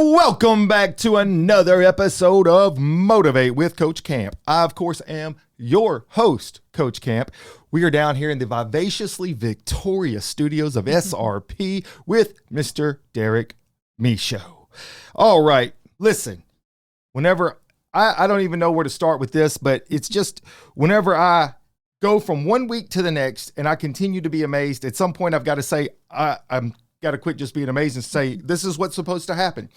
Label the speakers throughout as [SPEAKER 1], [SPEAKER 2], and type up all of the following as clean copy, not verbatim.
[SPEAKER 1] And welcome back to another episode of Motivate with Coach Camp. I, of course, am your host, Coach Camp. We are down here in the vivaciously victorious studios of SRP with Mr. Derek Michaud. All right, listen, whenever I don't even know where to start with this, but it's just whenever I go from one week to the next and I continue to be amazed, at some point I've got to say, I'm got to quit just being amazed and say, this is what's supposed to happen.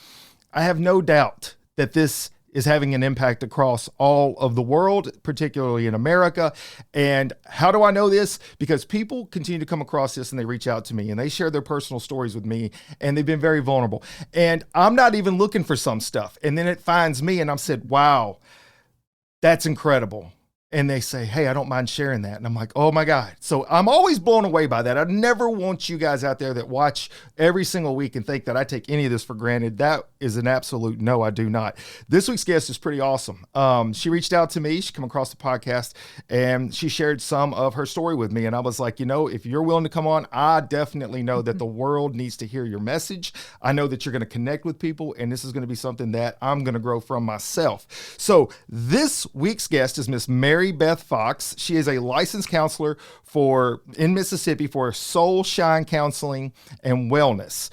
[SPEAKER 1] I have no doubt that this is having an impact across all of the world, particularly in America. And how do I know this? Because people continue to come across this and they reach out to me and they share their personal stories with me and they've been very vulnerable. And I'm not even looking for some stuff. And then it finds me and I'm said, wow, that's incredible. And they say, hey, I don't mind sharing that. And I'm like, oh my God. So I'm always blown away by that. I never want you guys out there that watch every single week and think that I take any of this for granted. That is an absolute no, I do not. This week's guest is pretty awesome. She reached out to me. She came across the podcast and she shared some of her story with me. And I was like, you know, if you're willing to come on, I definitely know that the world needs to hear your message. I know that you're going to connect with people and this is going to be something that I'm going to grow from myself. So this week's guest is Miss Beth Fox. She is a licensed counselor in Mississippi for soul shine counseling and wellness.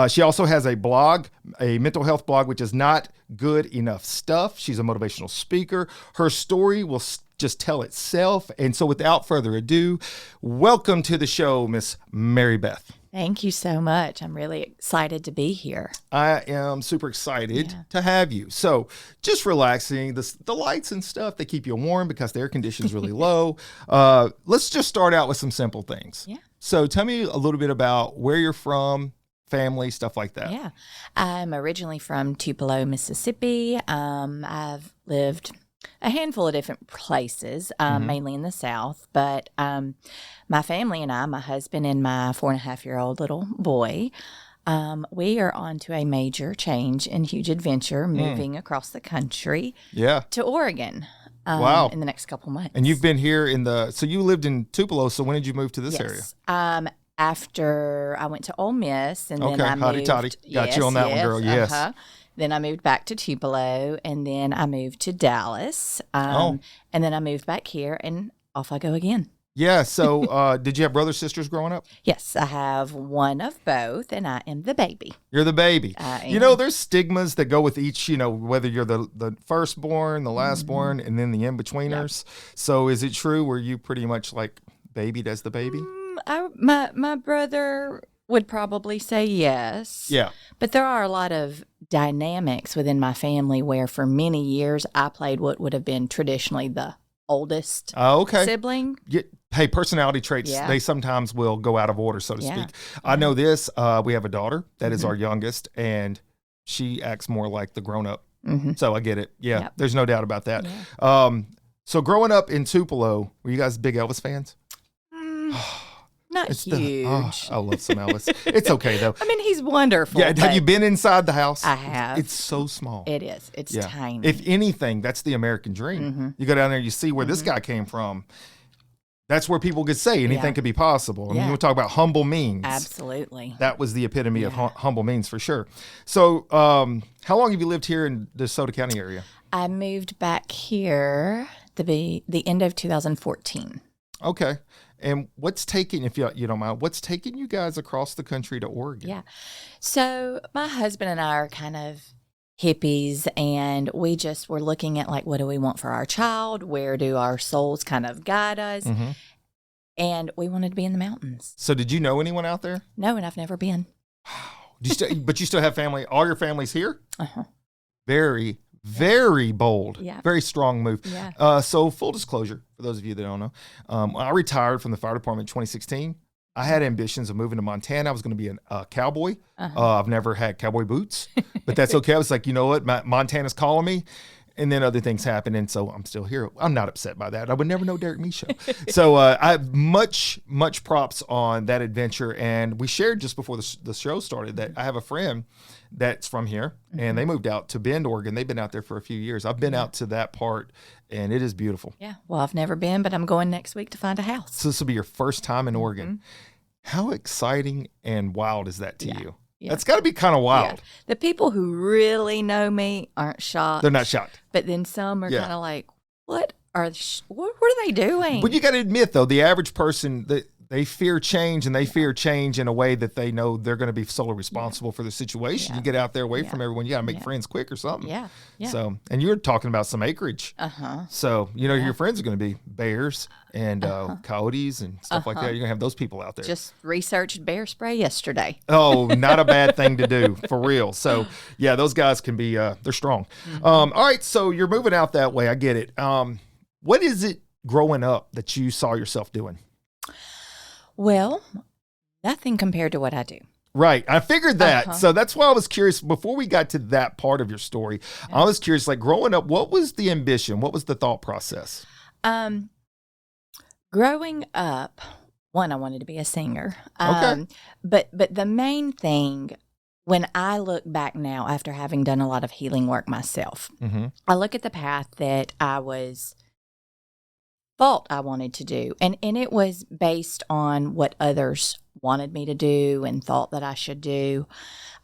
[SPEAKER 1] She also has a blog, a mental health blog, which is Not Good Enough Stuff. She's a motivational speaker. Her story will just tell itself. And so without further ado, welcome to the show, Miss Mary Beth.
[SPEAKER 2] Thank you so much. I'm really excited to be here.
[SPEAKER 1] I am super excited to have you. So just relaxing, the lights and stuff, they keep you warm because the air conditioning's really low. Let's just start out with some simple things. Yeah. So tell me a little bit about where you're from, family, stuff like that.
[SPEAKER 2] Yeah. I'm originally from Tupelo, Mississippi. I've lived a handful of different places, mainly in the South. But my family and I, my husband and my 4.5-year-old little boy, we are on to a major change and huge adventure, moving across the country to Oregon in the next couple months.
[SPEAKER 1] And you've been here so you lived in Tupelo, so when did you move to this area?
[SPEAKER 2] After I went to Ole Miss, and then I moved.
[SPEAKER 1] Toddy. Got you on that one, girl. Yes.
[SPEAKER 2] Then I moved back to Tupelo, and then I moved to Dallas. And then I moved back here, and off I go again.
[SPEAKER 1] Yeah. So did you have brothers, sisters growing up?
[SPEAKER 2] Yes, I have one of both, and I am the baby.
[SPEAKER 1] You're the baby. You know, there's stigmas that go with each, you know, whether you're the firstborn, the lastborn, and then the in-betweeners. Yep. So is it true? Were you pretty much like babied as the baby?
[SPEAKER 2] My brother would probably say yes. Yeah. But there are a lot of dynamics within my family where for many years I played what would have been traditionally the oldest sibling. Yeah.
[SPEAKER 1] Hey, personality traits, they sometimes will go out of order, so to speak. I know this. We have a daughter that is our youngest, and she acts more like the grown-up. So I get it. Yeah, yep. There's no doubt about that. Yeah. So growing up in Tupelo, were you guys big Elvis fans?
[SPEAKER 2] Not huge.
[SPEAKER 1] I love some Elvis. It's okay, though.
[SPEAKER 2] I mean, he's wonderful.
[SPEAKER 1] Yeah, have you been inside the house?
[SPEAKER 2] I have.
[SPEAKER 1] It's so small.
[SPEAKER 2] It is. It's tiny.
[SPEAKER 1] If anything, that's the American dream. You go down there, you see where this guy came from. That's where people could say anything could be possible. I mean, we'll talk about humble means.
[SPEAKER 2] Absolutely.
[SPEAKER 1] That was the epitome of humble means for sure. So how long have you lived here in the DeSoto County area?
[SPEAKER 2] I moved back here the end of 2014.
[SPEAKER 1] Okay. And what's taking, if you don't mind, what's taking you guys across the country to Oregon?
[SPEAKER 2] Yeah. So my husband and I are kind of hippies, and we just were looking at like, what do we want for our child? Where do our souls kind of guide us? And we wanted to be in the mountains.
[SPEAKER 1] So did you know anyone out there?
[SPEAKER 2] No, and I've never been.
[SPEAKER 1] Wow. But you still have family? All your family's here? Very, very bold. Yeah. Very strong move. Yeah. So full disclosure, for those of you that don't know, I retired from the fire department in 2016. I had ambitions of moving to Montana. I was going to be a cowboy. I've never had cowboy boots, but that's okay. I was like, you know what? Montana's calling me. And then other things happen, and so I'm still here. I'm not upset by that. I would never know Derek Michaud. So I have much props on that adventure. And we shared just before the show started that I have a friend that's from here, and they moved out to Bend, Oregon. They've been out there for a few years. I've been out to that part, and it is beautiful.
[SPEAKER 2] Yeah, well, I've never been, but I'm going next week to find a house.
[SPEAKER 1] So this will be your first time in Oregon. How exciting and wild is that to you? That's got to be kind of wild.
[SPEAKER 2] Yeah. The people who really know me aren't shocked.
[SPEAKER 1] They're not shocked.
[SPEAKER 2] But then some are kind of like, what are they doing?
[SPEAKER 1] But you got to admit, though, the average person, they fear change, and they fear change in a way that they know they're going to be solely responsible for the situation. You get out there away from everyone. You got to make friends quick or something.
[SPEAKER 2] Yeah.
[SPEAKER 1] So, and you're talking about some acreage. So, your friends are going to be bears and coyotes and stuff like that. You're going to have those people out there.
[SPEAKER 2] Just researched bear spray yesterday.
[SPEAKER 1] Oh, not a bad thing to do, for real. So, yeah, those guys can be, they're strong. All right, so you're moving out that way. I get it. What is it growing up that you saw yourself doing?
[SPEAKER 2] Well, nothing compared to what I do.
[SPEAKER 1] Right. I figured that. So that's why I was curious. Before we got to that part of your story, I was curious, like growing up, what was the ambition? What was the thought process?
[SPEAKER 2] Growing up, one, I wanted to be a singer.
[SPEAKER 1] Okay.
[SPEAKER 2] But the main thing, when I look back now after having done a lot of healing work myself, I look at the path that I thought I wanted to do. And it was based on what others wanted me to do and thought that I should do.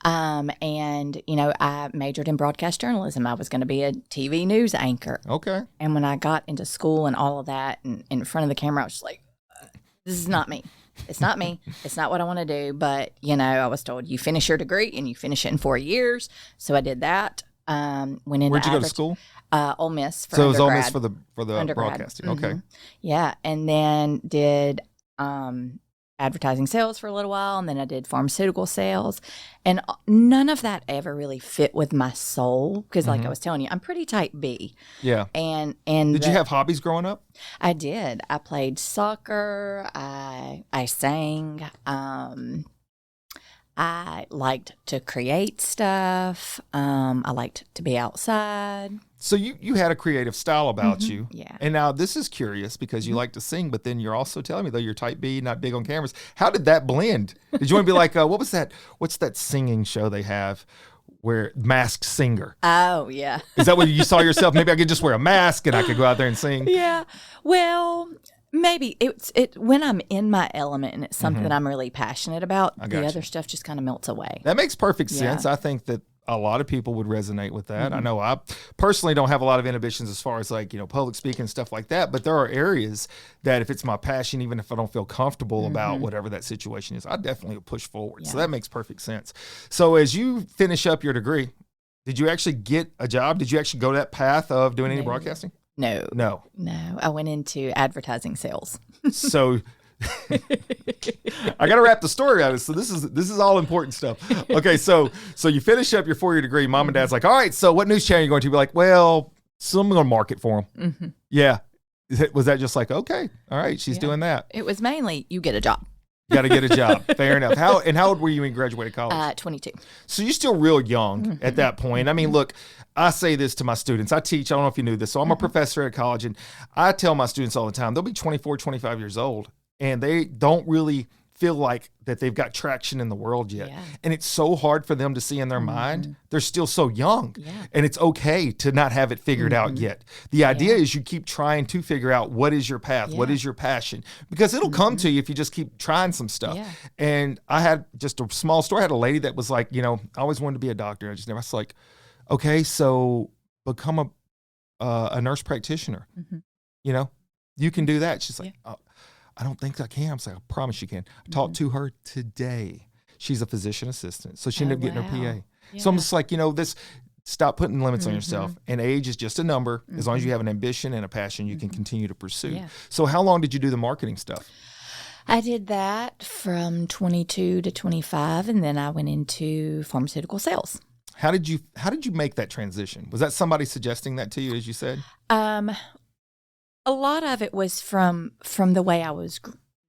[SPEAKER 2] And, I majored in broadcast journalism. I was going to be a TV news anchor.
[SPEAKER 1] Okay.
[SPEAKER 2] And when I got into school and all of that and in front of the camera, I was just like, this is not me. It's not me. It's not what I want to do. But, I was told you finish your degree and you finish it in 4 years. So I did that. Went into
[SPEAKER 1] Where'd you go to school?
[SPEAKER 2] Ole Miss for
[SPEAKER 1] so it was
[SPEAKER 2] undergrad.
[SPEAKER 1] Ole Miss for the
[SPEAKER 2] Undergrad.
[SPEAKER 1] broadcasting. Okay.
[SPEAKER 2] Yeah, and then did advertising sales for a little while, and then I did pharmaceutical sales, and none of that ever really fit with my soul because, like I was telling you, I'm pretty type B.
[SPEAKER 1] Yeah.
[SPEAKER 2] And
[SPEAKER 1] did you have hobbies growing up?
[SPEAKER 2] I did. I played soccer. I sang. I liked to create stuff. I liked to be outside.
[SPEAKER 1] So you had a creative style about you.
[SPEAKER 2] Yeah.
[SPEAKER 1] And now this is curious because you like to sing, but then you're also telling me, though, you're type B, not big on cameras. How did that blend? Did you want to be like, what was that? What's that singing show they have where Masked Singer?
[SPEAKER 2] Oh, yeah.
[SPEAKER 1] Is that what you saw yourself? Maybe I could just wear a mask and I could go out there and sing.
[SPEAKER 2] Yeah. Well, maybe it's when I'm in my element and it's something that I'm really passionate about, the other stuff just kind of melts away.
[SPEAKER 1] That makes perfect sense. I think that a lot of people would resonate with that. I know I personally don't have a lot of inhibitions as far as like, public speaking and stuff like that, but there are areas that if it's my passion, even if I don't feel comfortable about whatever that situation is, I definitely will push forward. So that makes perfect sense. So as you finish up your degree, did you actually get a job? Did you actually go that path of doing any broadcasting?
[SPEAKER 2] No. I went into advertising sales.
[SPEAKER 1] So I got to wrap the story out. So this is all important stuff. Okay, so you finish up your 4-year degree. Mom and Dad's like, all right, so what news channel are you going to? Be like, well, so I'm going to market for them. Yeah. Was that just like, okay, all right, she's doing that?
[SPEAKER 2] It was mainly you get a job.
[SPEAKER 1] Got to get a job. Fair enough. How old were you when you graduated college?
[SPEAKER 2] 22.
[SPEAKER 1] So you're still real young at that point. I mean, look, I say this to my students. I teach, I don't know if you knew this. So I'm a professor at college, and I tell my students all the time, they'll be 24, 25 years old, and they don't really feel like that they've got traction in the world yet. Yeah. And it's so hard for them to see in their mind. They're still so young. Yeah. And it's okay to not have it figured out yet. The idea is you keep trying to figure out what is your path, what is your passion, because it'll come to you if you just keep trying some stuff. Yeah. And I had just a small story. I had a lady that was like, I always wanted to be a doctor. I was like, okay, so become a nurse practitioner. You can do that. She's like, I don't think I can. I was like, I promise you can. I talked to her today. She's a physician assistant. So she ended up getting her PA. Yeah. So I'm just like, stop putting limits on yourself. And age is just a number. As long as you have an ambition and a passion, you can continue to pursue. Yeah. So how long did you do the marketing stuff?
[SPEAKER 2] I did that from 22 to 25, and then I went into pharmaceutical sales.
[SPEAKER 1] How did you make that transition? Was that somebody suggesting that to you, as you said?
[SPEAKER 2] A lot of it was from the way I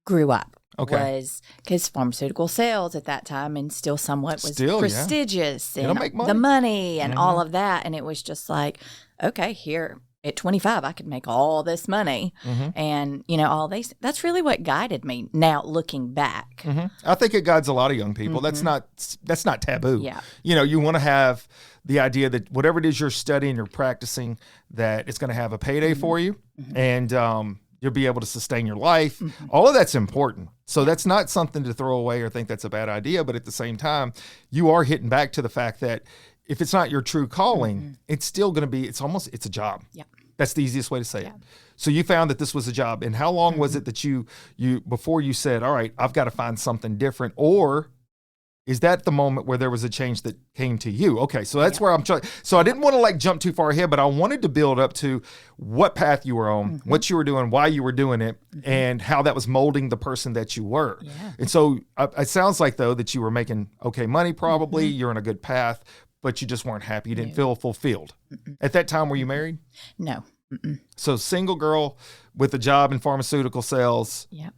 [SPEAKER 2] grew up.
[SPEAKER 1] Okay.
[SPEAKER 2] Was because pharmaceutical sales at that time and still somewhat was prestigious and
[SPEAKER 1] make money.
[SPEAKER 2] The money and all of that. And it was just like, okay, here at 25, I could make all this money and, all these. That's really what guided me now looking back.
[SPEAKER 1] I think it guides a lot of young people. That's not taboo. Yeah. You want to have the idea that whatever it is you're studying or practicing, that it's going to have a payday for you. And, You'll be able to sustain your life. All of that's important. So that's not something to throw away or think that's a bad idea. But at the same time, you are hitting back to the fact that if it's not your true calling, it's still going to be, it's a job.
[SPEAKER 2] Yeah.
[SPEAKER 1] That's the easiest way to say it. So you found that this was a job. And how long was it that you before you said, all right, I've got to find something different? Or is that the moment where there was a change that came to you? Okay, so that's where I'm trying. So I didn't want to like jump too far ahead, but I wanted to build up to what path you were on, what you were doing, why you were doing it, and how that was molding the person that you were.
[SPEAKER 2] Yeah.
[SPEAKER 1] And so it sounds like, though, that you were making okay money probably. You're in a good path, but you just weren't happy. You didn't feel fulfilled. At that time, were you married?
[SPEAKER 2] No.
[SPEAKER 1] So single girl with a job in pharmaceutical sales.
[SPEAKER 2] Yeah.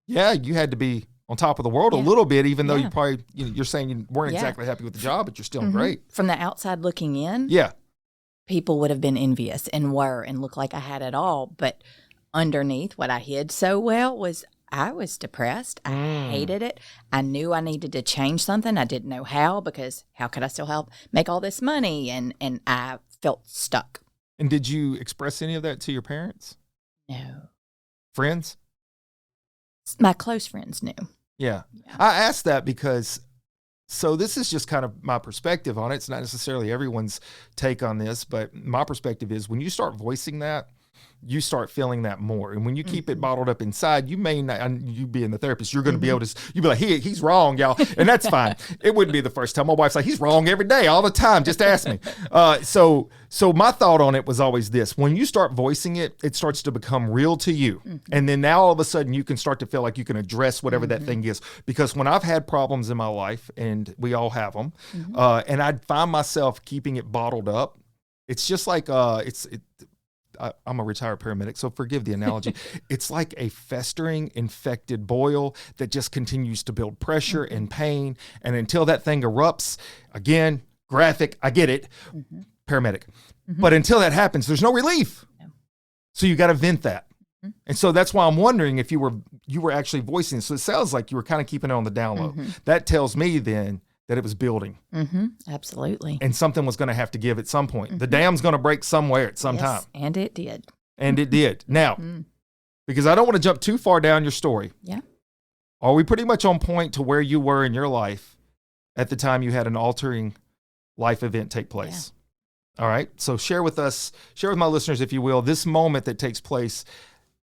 [SPEAKER 1] Yeah, you had to be on top of the world a little bit, even though you probably, you're saying you weren't exactly happy with the job, but you're still great.
[SPEAKER 2] From the outside looking in, people would have been envious and looked like I had it all. But underneath, what I hid so well was I was depressed. I hated it. I knew I needed to change something. I didn't know how, because how could I still make all this money? And I felt stuck.
[SPEAKER 1] And did you express any of that to your parents?
[SPEAKER 2] No.
[SPEAKER 1] Friends?
[SPEAKER 2] My close friends knew.
[SPEAKER 1] Yeah. I asked that because, so this is just kind of my perspective on it. It's not necessarily everyone's take on this, but my perspective is when you start voicing that, you start feeling that more. And when you keep it bottled up inside, you may not, and you being the therapist, you're going to be able to, you'll be like, he's wrong, y'all. And that's fine. It wouldn't be the first time. My wife's like, he's wrong every day, all the time. Just ask me. So my thought on it was always this: when you start voicing it, it starts to become real to you. And then now all of a sudden you can start to feel like you can address whatever that thing is. Because when I've had problems in my life, and we all have them, and I find myself keeping it bottled up, it's just like, I'm a retired paramedic, so forgive the analogy. It's like a festering, infected boil that just continues to build pressure and pain. And until that thing erupts, again, graphic, I get it, paramedic. But until that happens, there's no relief. No. So you got to vent that. And so that's why I'm wondering if you were actually voicing it. So it sounds like you were kind of keeping it on the down low. That tells me then that it was building.
[SPEAKER 2] Absolutely.
[SPEAKER 1] And something was going to have to give at some point. The dam's going to break somewhere at some time.
[SPEAKER 2] And it did.
[SPEAKER 1] And it did. Now, because I don't want to jump too far down your story.
[SPEAKER 2] Yeah.
[SPEAKER 1] Are we pretty much on point to where you were in your life at the time you had an altering life event take place? Yeah. All right. So share with my listeners, if you will, this moment that takes place.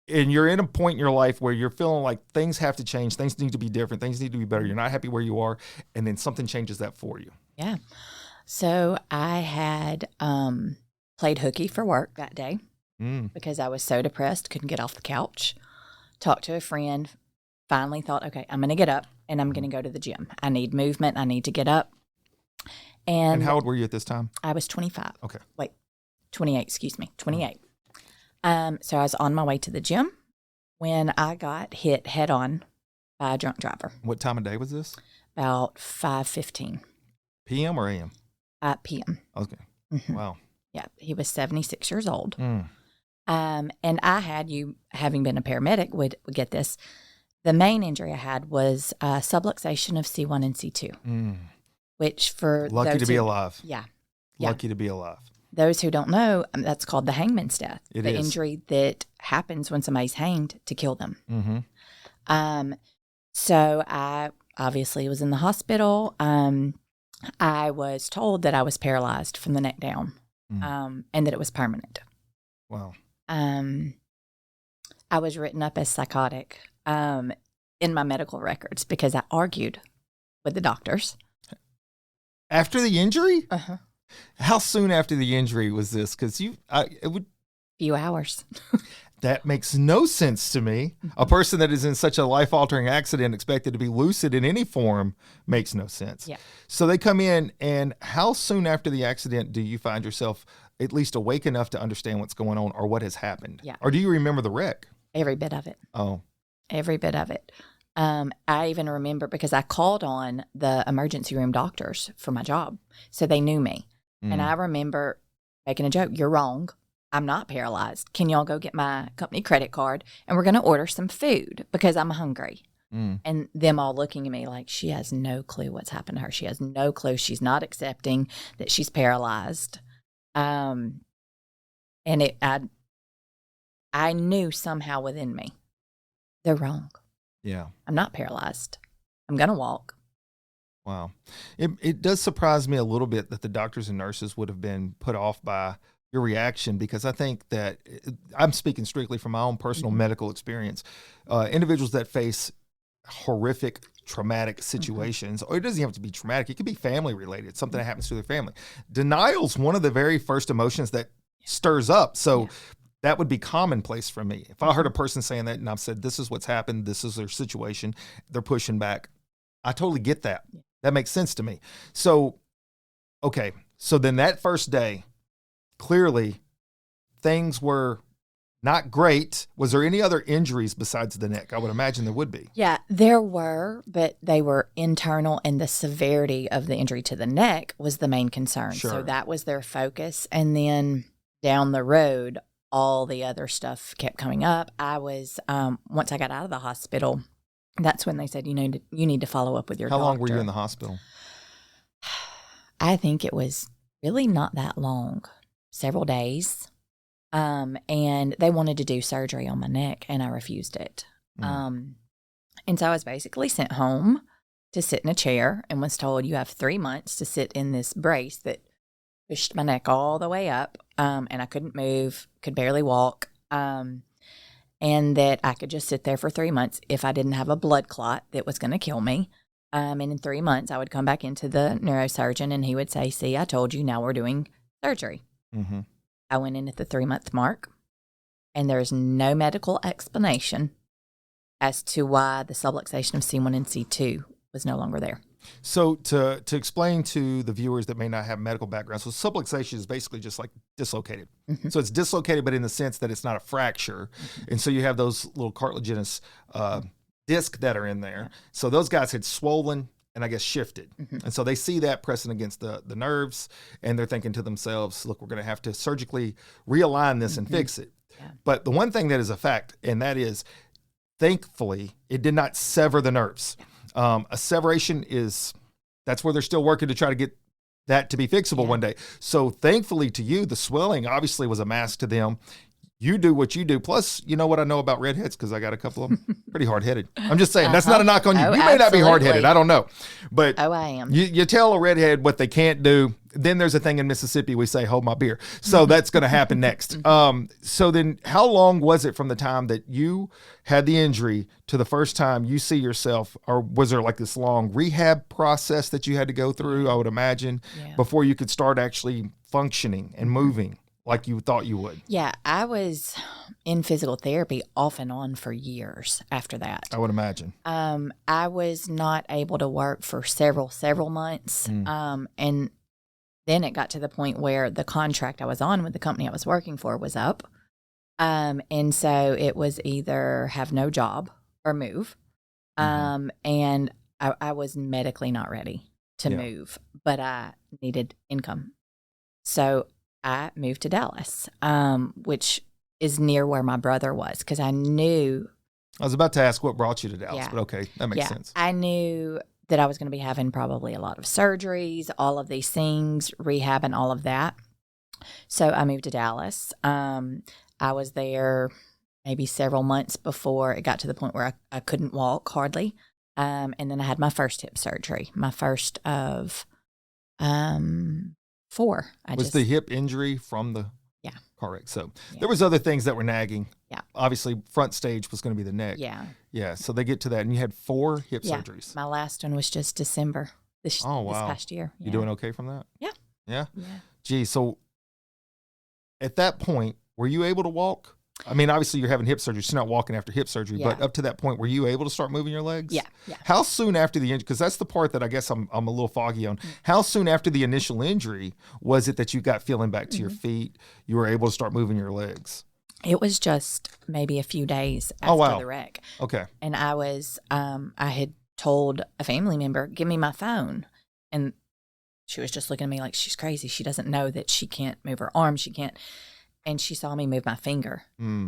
[SPEAKER 1] And you're in a point in your life where you're feeling like things have to change. Things need to be different. Things need to be better. You're not happy where you are. And then something changes that for you.
[SPEAKER 2] Yeah. So I had played hooky for work that day because I was so depressed, couldn't get off the couch. Talked to a friend, finally thought, okay, I'm going to get up and I'm going to go to the gym. I need movement. I need to get up. And
[SPEAKER 1] how old were you at this time?
[SPEAKER 2] I was 25.
[SPEAKER 1] Okay.
[SPEAKER 2] Wait, 28, excuse me, 28. So I was on my way to the gym when I got hit head on by a drunk driver.
[SPEAKER 1] What time of day was this?
[SPEAKER 2] About 5:15.
[SPEAKER 1] PM or AM?
[SPEAKER 2] PM.
[SPEAKER 1] Okay. Wow.
[SPEAKER 2] Yeah, he was 76 years old. And I had, you having been a paramedic would get this. The main injury I had was subluxation of C1 and C2, which for
[SPEAKER 1] lucky to be alive.
[SPEAKER 2] Yeah.
[SPEAKER 1] Lucky to be alive.
[SPEAKER 2] Those who don't know, that's called the hangman's death.
[SPEAKER 1] The
[SPEAKER 2] injury that happens when somebody's hanged to kill them. So I obviously was in the hospital. I was told that I was paralyzed from the neck down, and that it was permanent.
[SPEAKER 1] Wow.
[SPEAKER 2] I was written up as psychotic in my medical records because I argued with the doctors.
[SPEAKER 1] After the injury? How soon after the injury was this? Because it would
[SPEAKER 2] few hours.
[SPEAKER 1] That makes no sense to me. A person that is in such a life-altering accident expected to be lucid in any form makes no sense.
[SPEAKER 2] Yeah.
[SPEAKER 1] So they come in, and how soon after the accident do you find yourself at least awake enough to understand what's going on or what has happened?
[SPEAKER 2] Yeah.
[SPEAKER 1] Or do you remember the wreck?
[SPEAKER 2] Every bit of it.
[SPEAKER 1] Oh.
[SPEAKER 2] Every bit of it. I even remember because I called on the emergency room doctors for my job, so they knew me. And I remember making a joke, "You're wrong. I'm not paralyzed. Can y'all go get my company credit card and we're going to order some food because I'm hungry." And them all looking at me like she has no clue what's happened to her. She has no clue. She's not accepting that she's paralyzed. And I knew somehow within me, they're wrong.
[SPEAKER 1] Yeah.
[SPEAKER 2] I'm not paralyzed. I'm going to walk.
[SPEAKER 1] Wow. It does surprise me a little bit that the doctors and nurses would have been put off by your reaction, because I think that I'm speaking strictly from my own personal medical experience. Individuals that face horrific, traumatic situations, or it doesn't have to be traumatic, it could be family related, something that happens to their family. Denial's one of the very first emotions that stirs up. So that would be commonplace for me. If I heard a person saying that and I've said, this is what's happened, this is their situation, they're pushing back, I totally get that. That makes sense to me. So, okay. So then that first day, clearly things were not great. Was there any other injuries besides the neck? I would imagine there would be.
[SPEAKER 2] Yeah, there were, but they were internal, and the severity of the injury to the neck was the main concern.
[SPEAKER 1] Sure.
[SPEAKER 2] So that was their focus. And then down the road, all the other stuff kept coming up. I was, once I got out of the hospital, that's when they said, you need to follow up with your doctor.
[SPEAKER 1] How long were you in the hospital?
[SPEAKER 2] I think it was really not that long, several days. And they wanted to do surgery on my neck, and I refused it. And so I was basically sent home to sit in a chair and was told, you have 3 months to sit in this brace that pushed my neck all the way up. And I couldn't move, could barely walk. And that I could just sit there for 3 months if I didn't have a blood clot that was going to kill me. And in 3 months, I would come back into the neurosurgeon, and he would say, see, I told you, now we're doing surgery.
[SPEAKER 1] Mm-hmm.
[SPEAKER 2] I went in at the 3-month mark, and there is no medical explanation as to why the subluxation of C1 and C2 was no longer there.
[SPEAKER 1] So to explain to the viewers that may not have medical background, so subluxation is basically just like dislocated. Mm-hmm. So it's dislocated, but in the sense that it's not a fracture. Mm-hmm. And so you have those little cartilaginous discs that are in there. So those guys had swollen and I guess shifted. Mm-hmm. And so they see that pressing against the nerves, and they're thinking to themselves, look, we're going to have to surgically realign this and fix it. Yeah. But the one thing that is a fact, and that is, thankfully, it did not sever the nerves. A severation that's where they're still working to try to get that to be fixable one day. So thankfully to you, the swelling obviously was a mask to them. You do what you do. Plus, you know what I know about redheads, because I got a couple of them pretty hard-headed. I'm just saying, that's not a knock on you. You may not be hard-headed. I don't know. But
[SPEAKER 2] I am.
[SPEAKER 1] You tell a redhead what they can't do. Then there's a thing in Mississippi, we say, hold my beer. So that's going to happen next. So then how long was it from the time that you had the injury to the first time you see yourself, or was there like this long rehab process that you had to go through, I would imagine, before you could start actually functioning and moving like you thought you would?
[SPEAKER 2] Yeah, I was in physical therapy off and on for years after that.
[SPEAKER 1] I would imagine.
[SPEAKER 2] I was not able to work for several months. And then it got to the point where the contract I was on with the company I was working for was up. And so it was either have no job or move. And I was medically not ready to move, but I needed income. So I moved to Dallas, which is near where my brother was, because I knew.
[SPEAKER 1] I was about to ask what brought you to Dallas, but okay, that makes sense.
[SPEAKER 2] I knew that I was going to be having probably a lot of surgeries, all of these things, rehab and all of that. So I moved to Dallas. I was there maybe several months before it got to the point where I couldn't walk hardly. And then I had my first hip surgery, my first of 4.
[SPEAKER 1] The hip injury from the car wreck? So there was other things that were nagging. Yeah. Obviously, front stage was going to be the neck.
[SPEAKER 2] Yeah.
[SPEAKER 1] Yeah. So they get to that, and you had 4 hip surgeries.
[SPEAKER 2] My last one was just December this past year.
[SPEAKER 1] You doing okay from that?
[SPEAKER 2] Yeah.
[SPEAKER 1] Yeah?
[SPEAKER 2] Yeah.
[SPEAKER 1] Gee, so at that point, were you able to walk? I mean, obviously you're having hip surgery, so you're not walking after hip surgery, but up to that point, were you able to start moving your legs?
[SPEAKER 2] Yeah.
[SPEAKER 1] How soon after the injury, because that's the part that I guess I'm a little foggy on. How soon after the initial injury was it that you got feeling back to your feet, you were able to start moving your legs?
[SPEAKER 2] It was just maybe a few days after the wreck.
[SPEAKER 1] Okay.
[SPEAKER 2] And I was, I had told a family member, give me my phone. And she was just looking at me like she's crazy. She doesn't know that she can't move her arm. She can't. And she saw me move my finger,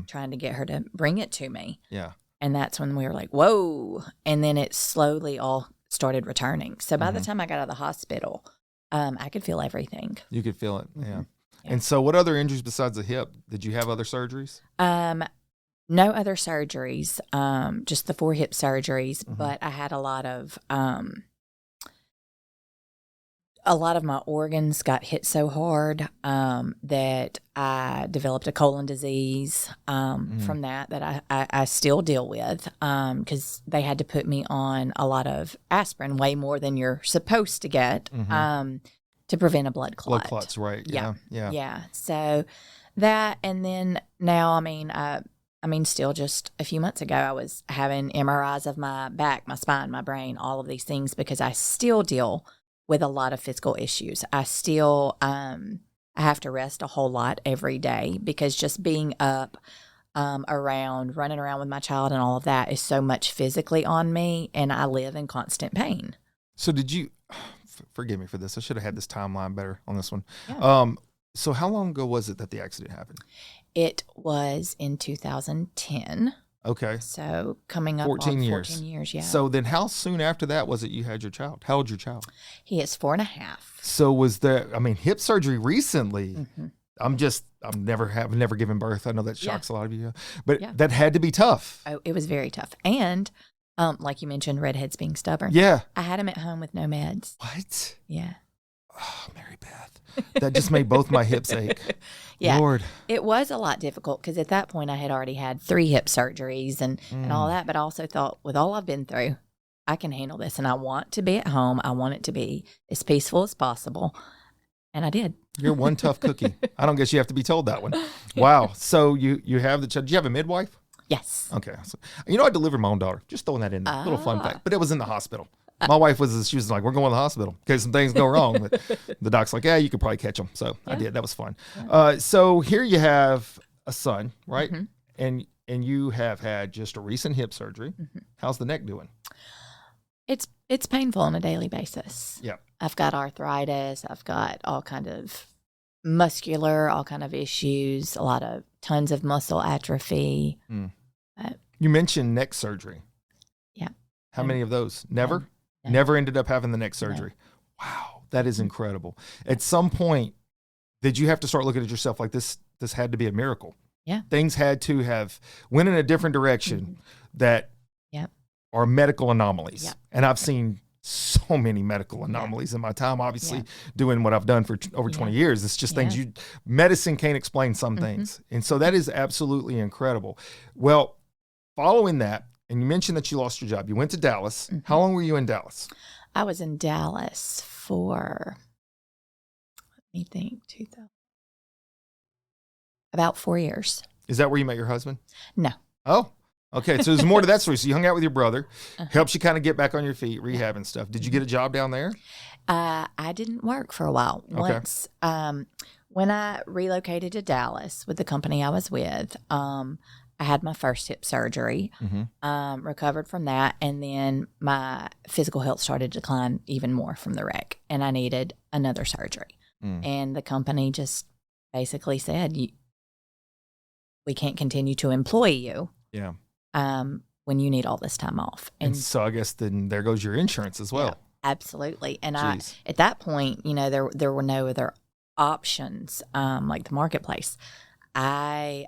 [SPEAKER 2] trying to get her to bring it to me.
[SPEAKER 1] Yeah.
[SPEAKER 2] And that's when we were like, whoa. And then it slowly all started returning. So by the time I got out of the hospital, I could feel everything.
[SPEAKER 1] You could feel it, yeah. And so what other injuries besides the hip? Did you have other surgeries?
[SPEAKER 2] No other surgeries, just the 4 hip surgeries, but I had a lot of my organs got hit so hard that I developed a colon disease from that I still deal with because they had to put me on a lot of aspirin, way more than you're supposed to get to prevent a blood clot.
[SPEAKER 1] Blood clots, right. Yeah.
[SPEAKER 2] So that, and then now, still just a few months ago, I was having MRIs of my back, my spine, my brain, all of these things because I still deal with a lot of physical issues. I still I have to rest a whole lot every day because just being up around, running around with my child and all of that is so much physically on me, and I live in constant pain.
[SPEAKER 1] So did you, forgive me for this, I should have had this timeline better on this one.
[SPEAKER 2] Yeah.
[SPEAKER 1] So how long ago was it that the accident happened?
[SPEAKER 2] It was in 2010.
[SPEAKER 1] Okay.
[SPEAKER 2] So coming up
[SPEAKER 1] 14
[SPEAKER 2] on
[SPEAKER 1] years.
[SPEAKER 2] 14 years, yeah.
[SPEAKER 1] So then how soon after that was it you had your child? How old's your child?
[SPEAKER 2] He is 4.5.
[SPEAKER 1] So was there, hip surgery recently, I've never given birth. I know that shocks a lot of you, but that had to be tough.
[SPEAKER 2] Oh, it was very tough. And like you mentioned, redheads being stubborn.
[SPEAKER 1] Yeah.
[SPEAKER 2] I had him at home with no meds.
[SPEAKER 1] What?
[SPEAKER 2] Yeah.
[SPEAKER 1] Oh, Mary Beth. That just made both my hips ache.
[SPEAKER 2] Yeah.
[SPEAKER 1] Lord.
[SPEAKER 2] It was a lot difficult because at that point I had already had 3 hip surgeries and all that. But I also thought, with all I've been through, I can handle this. And I want to be at home. I want it to be as peaceful as possible. And I did.
[SPEAKER 1] You're one tough cookie. I don't guess you have to be told that one. Wow. So you have the child. Did you have a midwife?
[SPEAKER 2] Yes.
[SPEAKER 1] Okay. So, I delivered my own daughter. Just throwing that in there. Little fun fact. But it was in the hospital. My wife she was like, we're going to the hospital in case some things go wrong. But the doc's like, yeah, you could probably catch them. So I did. That was fun. So here you have a son, right? And you have had just a recent hip surgery. How's the neck doing?
[SPEAKER 2] It's painful on a daily basis.
[SPEAKER 1] Yeah.
[SPEAKER 2] I've got arthritis. I've got all kind of muscular, all kind of issues, tons of muscle atrophy.
[SPEAKER 1] You mentioned neck surgery.
[SPEAKER 2] Yeah.
[SPEAKER 1] How many of those? Never?
[SPEAKER 2] No.
[SPEAKER 1] Never ended up having the neck surgery. No. Wow. That is incredible. At some point, did you have to start looking at yourself like this had to be a miracle?
[SPEAKER 2] Yeah.
[SPEAKER 1] Things had to have went in a different direction that are medical anomalies.
[SPEAKER 2] Yeah.
[SPEAKER 1] And I've seen so many medical anomalies in my time, obviously doing what I've done for over 20 years. It's just things medicine can't explain some things. And so that is absolutely incredible. Well, following that, and you mentioned that you lost your job. You went to Dallas. How long were you in Dallas?
[SPEAKER 2] I was in Dallas for, let me think, about 4 years.
[SPEAKER 1] Is that where you met your husband?
[SPEAKER 2] No.
[SPEAKER 1] Oh, okay. So there's more to that story. So you hung out with your brother, helps you kind of get back on your feet, rehab and stuff. Did you get a job down there?
[SPEAKER 2] I didn't work for a while. Once, when I relocated to Dallas with the company I was with, I had my first hip surgery, recovered from that, and then my physical health started to decline even more from the wreck, and I needed another surgery. And the company just basically said, we can't continue to employ you when you need all this time off.
[SPEAKER 1] And so I guess then there goes your insurance as well.
[SPEAKER 2] Yeah, absolutely. And at that point, there were no other options like the marketplace. I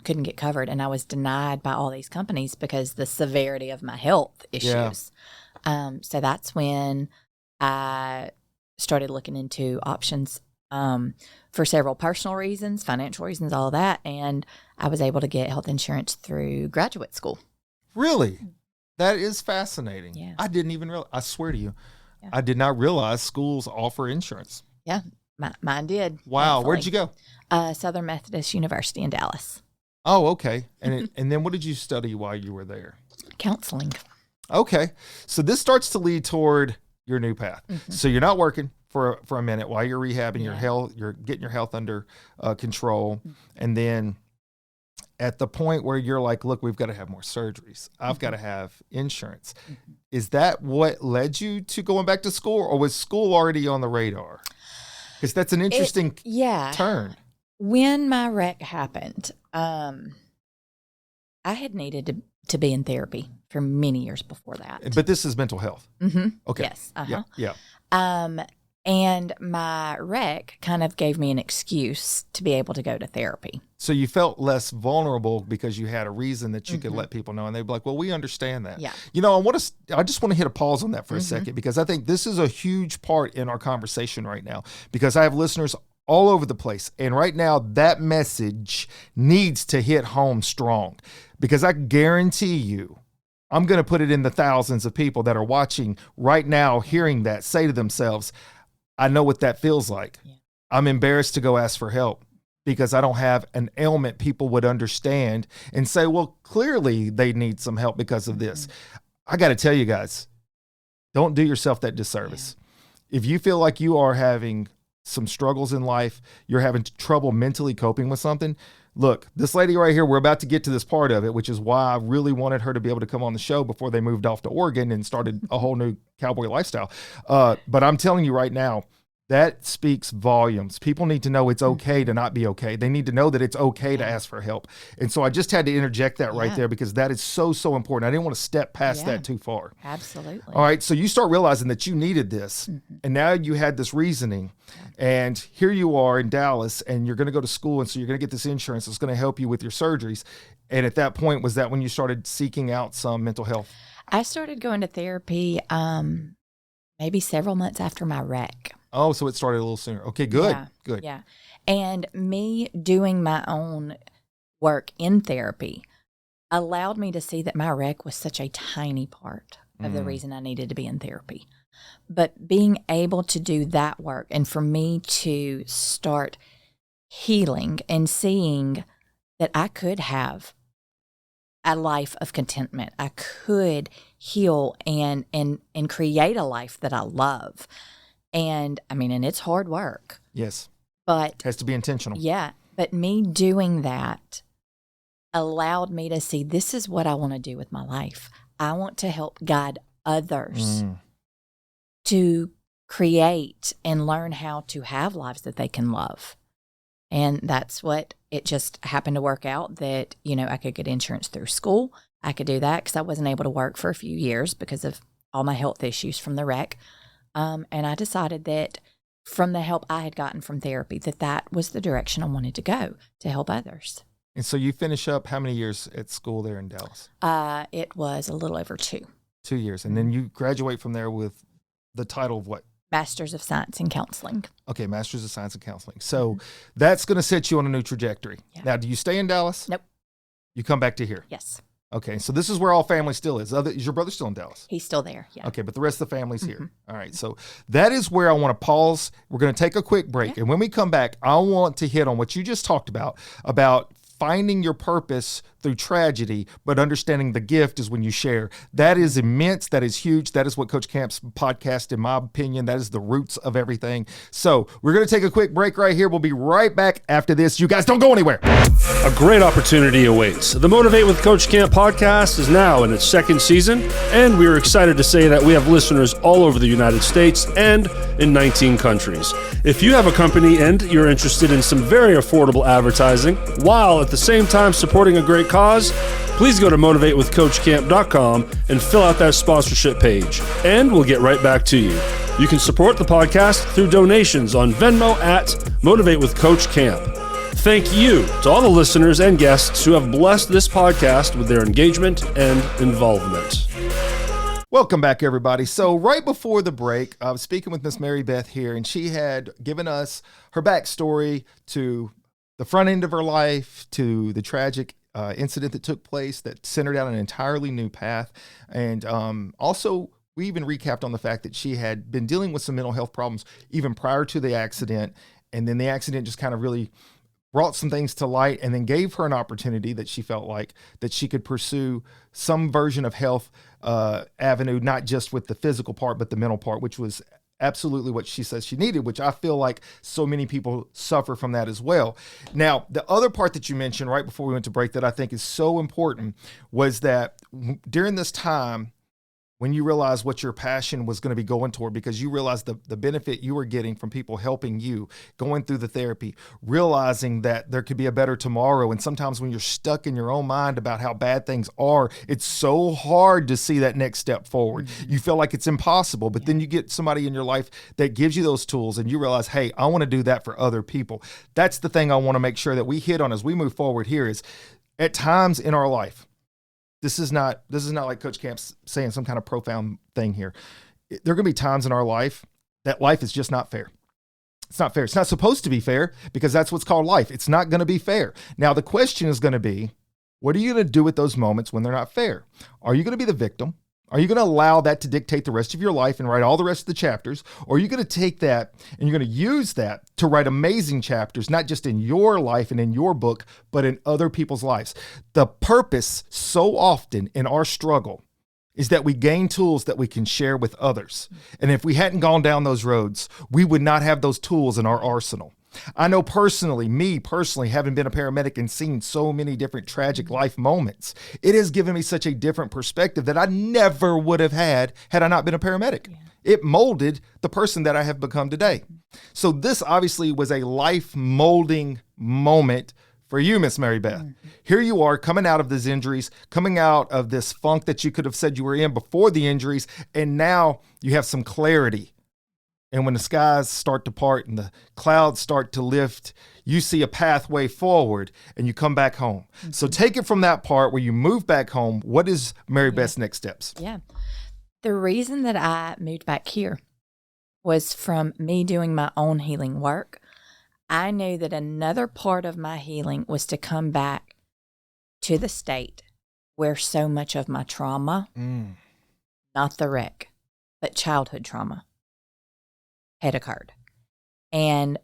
[SPEAKER 2] couldn't get covered, and I was denied by all these companies because the severity of my health issues. So that's when I started looking into options for several personal reasons, financial reasons, all of that. And I was able to get health insurance through graduate school.
[SPEAKER 1] Really? That is fascinating.
[SPEAKER 2] Yeah.
[SPEAKER 1] I didn't even realize, I swear to you, I did not realize schools offer insurance.
[SPEAKER 2] Yeah, mine did.
[SPEAKER 1] Wow.
[SPEAKER 2] Thankfully.
[SPEAKER 1] Where'd you go?
[SPEAKER 2] Southern Methodist University in Dallas.
[SPEAKER 1] Oh, okay. And and then what did you study while you were there?
[SPEAKER 2] Counseling.
[SPEAKER 1] Okay. So this starts to lead toward your new path. So you're not working for a minute while you're rehabbing your health, you're getting your health under control. And then at the point where you're like, look, we've got to have more surgeries. I've got to have insurance. Is that what led you to going back to school, or was school already on the radar? Because that's an interesting turn.
[SPEAKER 2] When my wreck happened, I had needed to be in therapy for many years before that.
[SPEAKER 1] But this is mental health.
[SPEAKER 2] Mm-hmm.
[SPEAKER 1] Okay.
[SPEAKER 2] Yes.
[SPEAKER 1] Yeah.
[SPEAKER 2] And my wreck kind of gave me an excuse to be able to go to therapy.
[SPEAKER 1] So you felt less vulnerable because you had a reason that you could let people know, and they'd be like, well, we understand that.
[SPEAKER 2] Yeah.
[SPEAKER 1] I just want to hit a pause on that for a second, because I think this is a huge part in our conversation right now, because I have listeners all over the place. And right now that message needs to hit home strong, because I guarantee you, I'm going to put it in the thousands of people that are watching right now, hearing that, say to themselves, I know what that feels like. Yeah. I'm embarrassed to go ask for help because I don't have an ailment people would understand and say, well, clearly they need some help because of this. I got to tell you guys, don't do yourself that disservice. Yeah. If you feel like you are having some struggles in life, you're having trouble mentally coping with something, look, this lady right here, we're about to get to this part of it, which is why I really wanted her to be able to come on the show before they moved off to Oregon and started a whole new cowboy lifestyle. But I'm telling you right now, that speaks volumes. People need to know it's okay to not be okay. They need to know that it's okay to ask for help. And so I just had to interject that right there, because that is so, so important. I didn't want to step past that too far.
[SPEAKER 2] Absolutely.
[SPEAKER 1] All right. So you start realizing that you needed this, and now you had this reasoning, and here you are in Dallas, and you're going to go to school. And so you're going to get this insurance that's going to help you with your surgeries. And at that point, was that when you started seeking out some mental health?
[SPEAKER 2] I started going to therapy maybe several months after my wreck.
[SPEAKER 1] Oh, so it started a little sooner. Okay, good.
[SPEAKER 2] Yeah,
[SPEAKER 1] good.
[SPEAKER 2] Yeah. And me doing my own work in therapy allowed me to see that my wreck was such a tiny part of the reason I needed to be in therapy. But being able to do that work, and for me to start healing and seeing that I could have a life of contentment, I could heal and create a life that I love. And I mean, and it's hard work.
[SPEAKER 1] Yes.
[SPEAKER 2] But
[SPEAKER 1] it has to be intentional.
[SPEAKER 2] Yeah. But me doing that allowed me to see, this is what I want to do with my life. I want to help guide others to create and learn how to have lives that they can love. And that's what it just happened to work out, that, I could get insurance through school. I could do that because I wasn't able to work for a few years because of all my health issues from the wreck. And I decided that from the help I had gotten from therapy, that was the direction I wanted to go, to help others.
[SPEAKER 1] And so you finish up how many years at school there in Dallas?
[SPEAKER 2] It was a little over 2.
[SPEAKER 1] 2 years. And then you graduate from there with the title of what?
[SPEAKER 2] Master's of Science in Counseling.
[SPEAKER 1] Okay, Master's of Science in Counseling. So that's going to set you on a new trajectory. Yeah. Now, do you stay in Dallas?
[SPEAKER 2] Nope.
[SPEAKER 1] You come back to here?
[SPEAKER 2] Yes.
[SPEAKER 1] Okay, so this is where all family still is. Is your brother still in Dallas?
[SPEAKER 2] He's still there, yeah.
[SPEAKER 1] Okay, but the rest of the family's here. All right, so that is where I want to pause. We're going to take a quick break. And when we come back, I want to hit on what you just talked about finding your purpose through tragedy, but understanding the gift is when you share. That is immense. That is huge. That is what Coach Camp's podcast, in my opinion, that is the roots of everything. So we're going to take a quick break right here. We'll be right back after this. You guys don't go anywhere.
[SPEAKER 3] A great opportunity awaits. The Motivate with Coach Camp podcast is now in its 2nd season, and we are excited to say that we have listeners all over the United States and in 19 countries. If you have a company and you're interested in some very affordable advertising, while at the same time supporting a great cause, please go to motivatewithcoachcamp.com and fill out that sponsorship page, and we'll get right back to you. You can support the podcast through donations on Venmo at Motivate with Coach Camp. Thank you to all the listeners and guests who have blessed this podcast with their engagement and involvement.
[SPEAKER 1] Welcome back, everybody. So right before the break, I was speaking with Miss Mary Beth here, and she had given us her backstory to the front end of her life, to the tragic incident that took place that centered out an entirely new path. And also, we even recapped on the fact that she had been dealing with some mental health problems even prior to the accident. And then the accident just kind of really brought some things to light, and then gave her an opportunity that she felt like that she could pursue some version of health avenue, not just with the physical part, but the mental part, which was absolutely what she says she needed, which I feel like so many people suffer from that as well. Now, the other part that you mentioned right before we went to break that I think is so important was that during this time, when you realize what your passion was going to be going toward, because you realize the benefit you were getting from people helping you, going through the therapy, realizing that there could be a better tomorrow. And sometimes when you're stuck in your own mind about how bad things are, it's so hard to see that next step forward. You feel like it's impossible, but then you get somebody in your life that gives you those tools and you realize, hey, I want to do that for other people. That's the thing I want to make sure that we hit on as we move forward here is at times in our life, This is not like Coach Camp's saying some kind of profound thing here. There are going to be times in our life that life is just not fair. It's not fair. It's not supposed to be fair because that's what's called life. It's not going to be fair. Now, the question is going to be, what are you going to do with those moments when they're not fair? Are you going to be the victim? Are you going to allow that to dictate the rest of your life and write all the rest of the chapters? Or are you going to take that and you're going to use that to write amazing chapters, not just in your life and in your book, but in other people's lives? The purpose so often in our struggle is that we gain tools that we can share with others. And if we hadn't gone down those roads, we would not have those tools in our arsenal. I know me personally, having been a paramedic and seen so many different tragic life moments, it has given me such a different perspective that I never would have had I not been a paramedic. Yeah. It molded the person that I have become today. So this obviously was a life molding moment for you, Miss Mary Beth. Mm-hmm. Here you are coming out of these injuries, coming out of this funk that you could have said you were in before the injuries, and now you have some clarity. And when the skies start to part and the clouds start to lift, you see a pathway forward and you come back home. Mm-hmm. So take it from that part where you move back home. What is Mary Beth's next steps?
[SPEAKER 2] Yeah. The reason that I moved back here was from me doing my own healing work. I knew that another part of my healing was to come back to the state where so much of my trauma, not the wreck, but childhood trauma, had occurred. And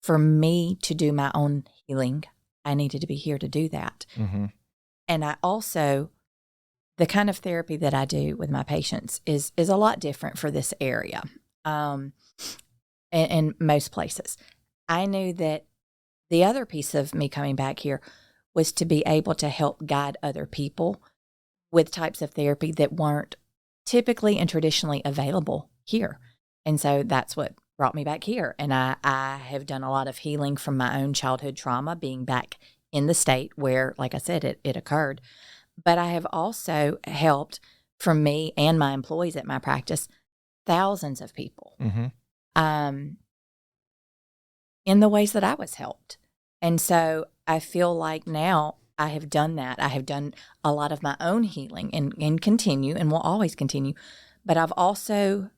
[SPEAKER 2] for me to do my own healing, I needed to be here to do that. Mm-hmm. And I also, the kind of therapy that I do with my patients is a lot different for this area, in most places. I knew that the other piece of me coming back here was to be able to help guide other people with types of therapy that weren't typically and traditionally available here. And so that's what brought me back here. And I have done a lot of healing from my own childhood trauma, being back in the state where, like I said, it occurred. But I have also helped, from me and my employees at my practice, thousands of people in the ways that I was helped. And so I feel like now I have done that. I have done a lot of my own healing and continue and will always continue. But I've also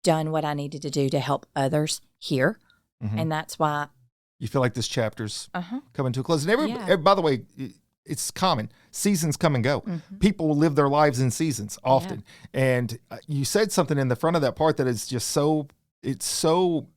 [SPEAKER 2] done what I needed to do to help others here. Mm-hmm. And that's why.
[SPEAKER 1] You feel like this chapter's coming to a close. And by the way, it's common. Seasons come and go. Mm-hmm. People live their lives in seasons often. Yeah. And you said something in the front of that part that is just it's so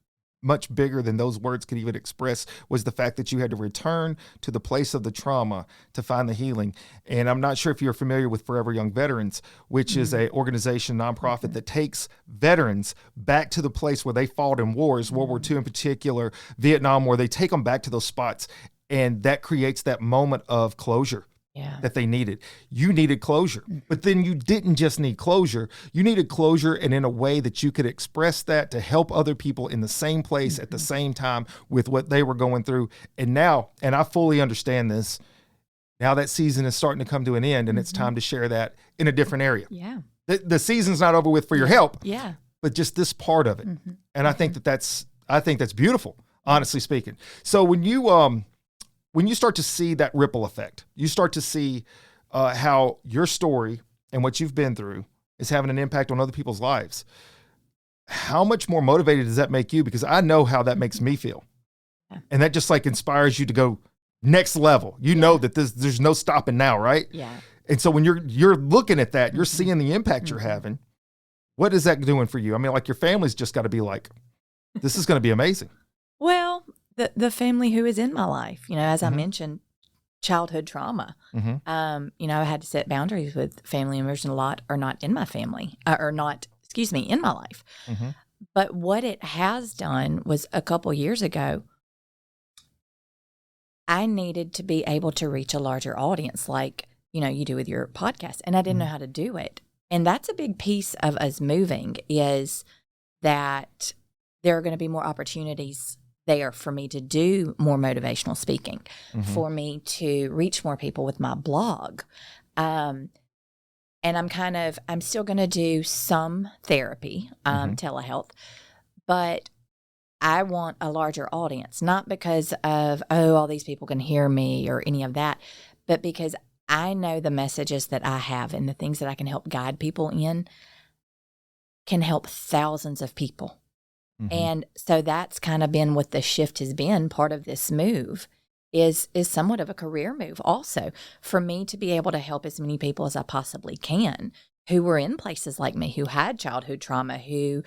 [SPEAKER 1] much bigger than those words could even express, was the fact that you had to return to the place of the trauma to find the healing. And I'm not sure if you're familiar with Forever Young Veterans, which is an organization, nonprofit, that takes veterans back to the place where they fought in wars, World War II in particular, Vietnam, where they take them back to those spots. And that creates that moment of closure that they needed. You needed closure, but then you didn't just need closure. You needed closure, and in a way that you could express that to help other people in the same place at the same time with what they were going through. And now, and I fully understand this, now that season is starting to come to an end, and it's time to share that in a different area.
[SPEAKER 2] Yeah.
[SPEAKER 1] The season's not over with for your help,
[SPEAKER 2] yeah,
[SPEAKER 1] but just this part of it. Mm-hmm. And I think that's beautiful, honestly speaking. So when you start to see that ripple effect, you start to see how your story and what you've been through is having an impact on other people's lives. How much more motivated does that make you? Because I know how that makes me feel. Yeah. And that just like inspires you to go next level. You know that there's no stopping now, right?
[SPEAKER 2] Yeah.
[SPEAKER 1] And so when you're looking at that, you're seeing the impact you're having. What is that doing for you? I mean, like your family's just got to be like, this is going to be amazing.
[SPEAKER 2] Well, the family who is in my life, as I mentioned, childhood trauma. Mm-hmm. I had to set boundaries with family members a lot are not in my family in my life. Mm-hmm. But what it has done was a couple years ago, I needed to be able to reach a larger audience like, you do with your podcast. And I didn't know how to do it. And that's a big piece of us moving, is that there are going to be more opportunities there for me to do more motivational speaking, for me to reach more people with my blog. And I'm still going to do some therapy, telehealth, but I want a larger audience, not because of, all these people can hear me or any of that, but because I know the messages that I have and the things that I can help guide people in can help thousands of people. And so that's kind of been what the shift has been. Part of this move is somewhat of a career move also, for me to be able to help as many people as I possibly can who were in places like me, who had childhood trauma, who,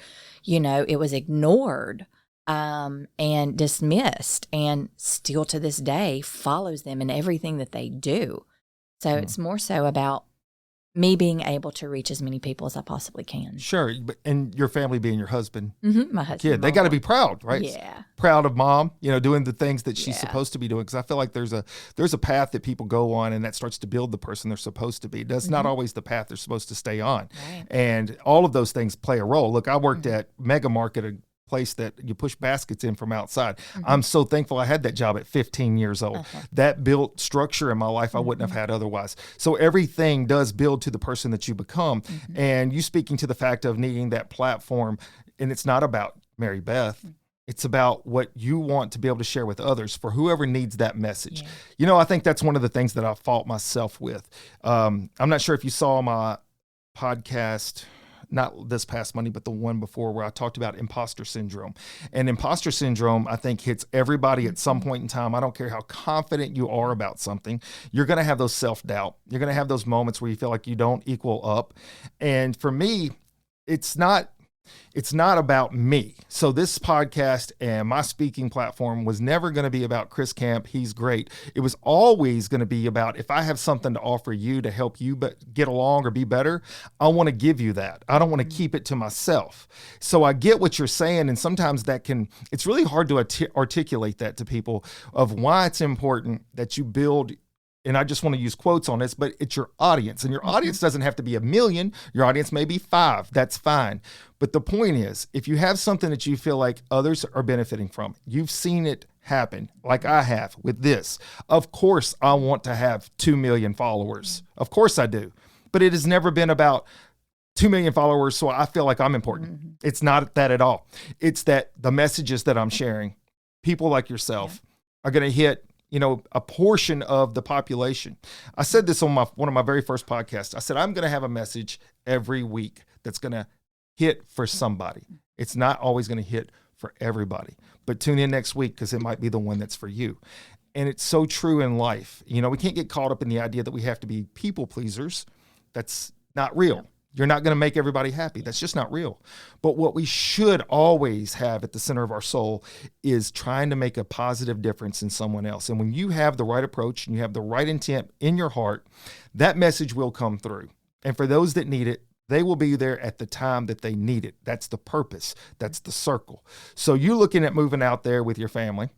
[SPEAKER 2] it was ignored and dismissed, and still to this day follows them in everything that they do. So it's more so about me being able to reach as many people as I possibly can.
[SPEAKER 1] Sure. And your family being your husband,
[SPEAKER 2] my husband,
[SPEAKER 1] kid, they got to be proud, right?
[SPEAKER 2] Yeah.
[SPEAKER 1] Proud of mom, doing the things that she's supposed to be doing. Because I feel like there's a path that people go on, and that starts to build the person they're supposed to be. That's not always the path they're supposed to stay on.
[SPEAKER 2] Right.
[SPEAKER 1] And all of those things play a role. Look, I worked at Mega Market, a place that you push baskets in from outside. I'm so thankful I had that job at 15 years old. That built structure in my life I wouldn't have had otherwise. So everything does build to the person that you become. And you speaking to the fact of needing that platform, and it's not about Mary Beth. It's about what you want to be able to share with others for whoever needs that message.
[SPEAKER 2] Yeah.
[SPEAKER 1] I think that's one of the things that I fought myself with. I'm not sure if you saw my podcast, not this past Monday, but the one before, where I talked about imposter syndrome. And imposter syndrome, I think, hits everybody at some point in time. I don't care how confident you are about something. You're going to have those self-doubt. You're going to have those moments where you feel like you don't equal up. And for me, it's not about me. So this podcast and my speaking platform was never going to be about Chris Camp. He's great. It was always going to be about, if I have something to offer you to help you get along or be better, I want to give you that. I don't want to keep it to myself. So I get what you're saying. And sometimes it's really hard to articulate that to people, of why it's important that you build. And I just want to use quotes on this, but it's your audience. And your audience doesn't have to be 1 million. Your audience may be 5. That's fine. But the point is, if you have something that you feel like others are benefiting from, you've seen it happen, like I have with this. Of course, I want to have 2 million followers. Of course I do. But it has never been about 2 million followers, so I feel like I'm important. It's not that at all. It's that the messages that I'm sharing, people like yourself, are going to hit a portion of the population. I said this on one of my very first podcasts. I said, I'm going to have a message every week that's going to hit for somebody. It's not always going to hit for everybody, but tune in next week, because it might be the one that's for you. And it's so true in life. We can't get caught up in the idea that we have to be people pleasers. That's not real. You're not going to make everybody happy. That's just not real. But what we should always have at the center of our soul is trying to make a positive difference in someone else. And when you have the right approach and you have the right intent in your heart, that message will come through. And for those that need it, they will be there at the time that they need it. That's the purpose. That's the circle. So you're looking at moving out there with your family.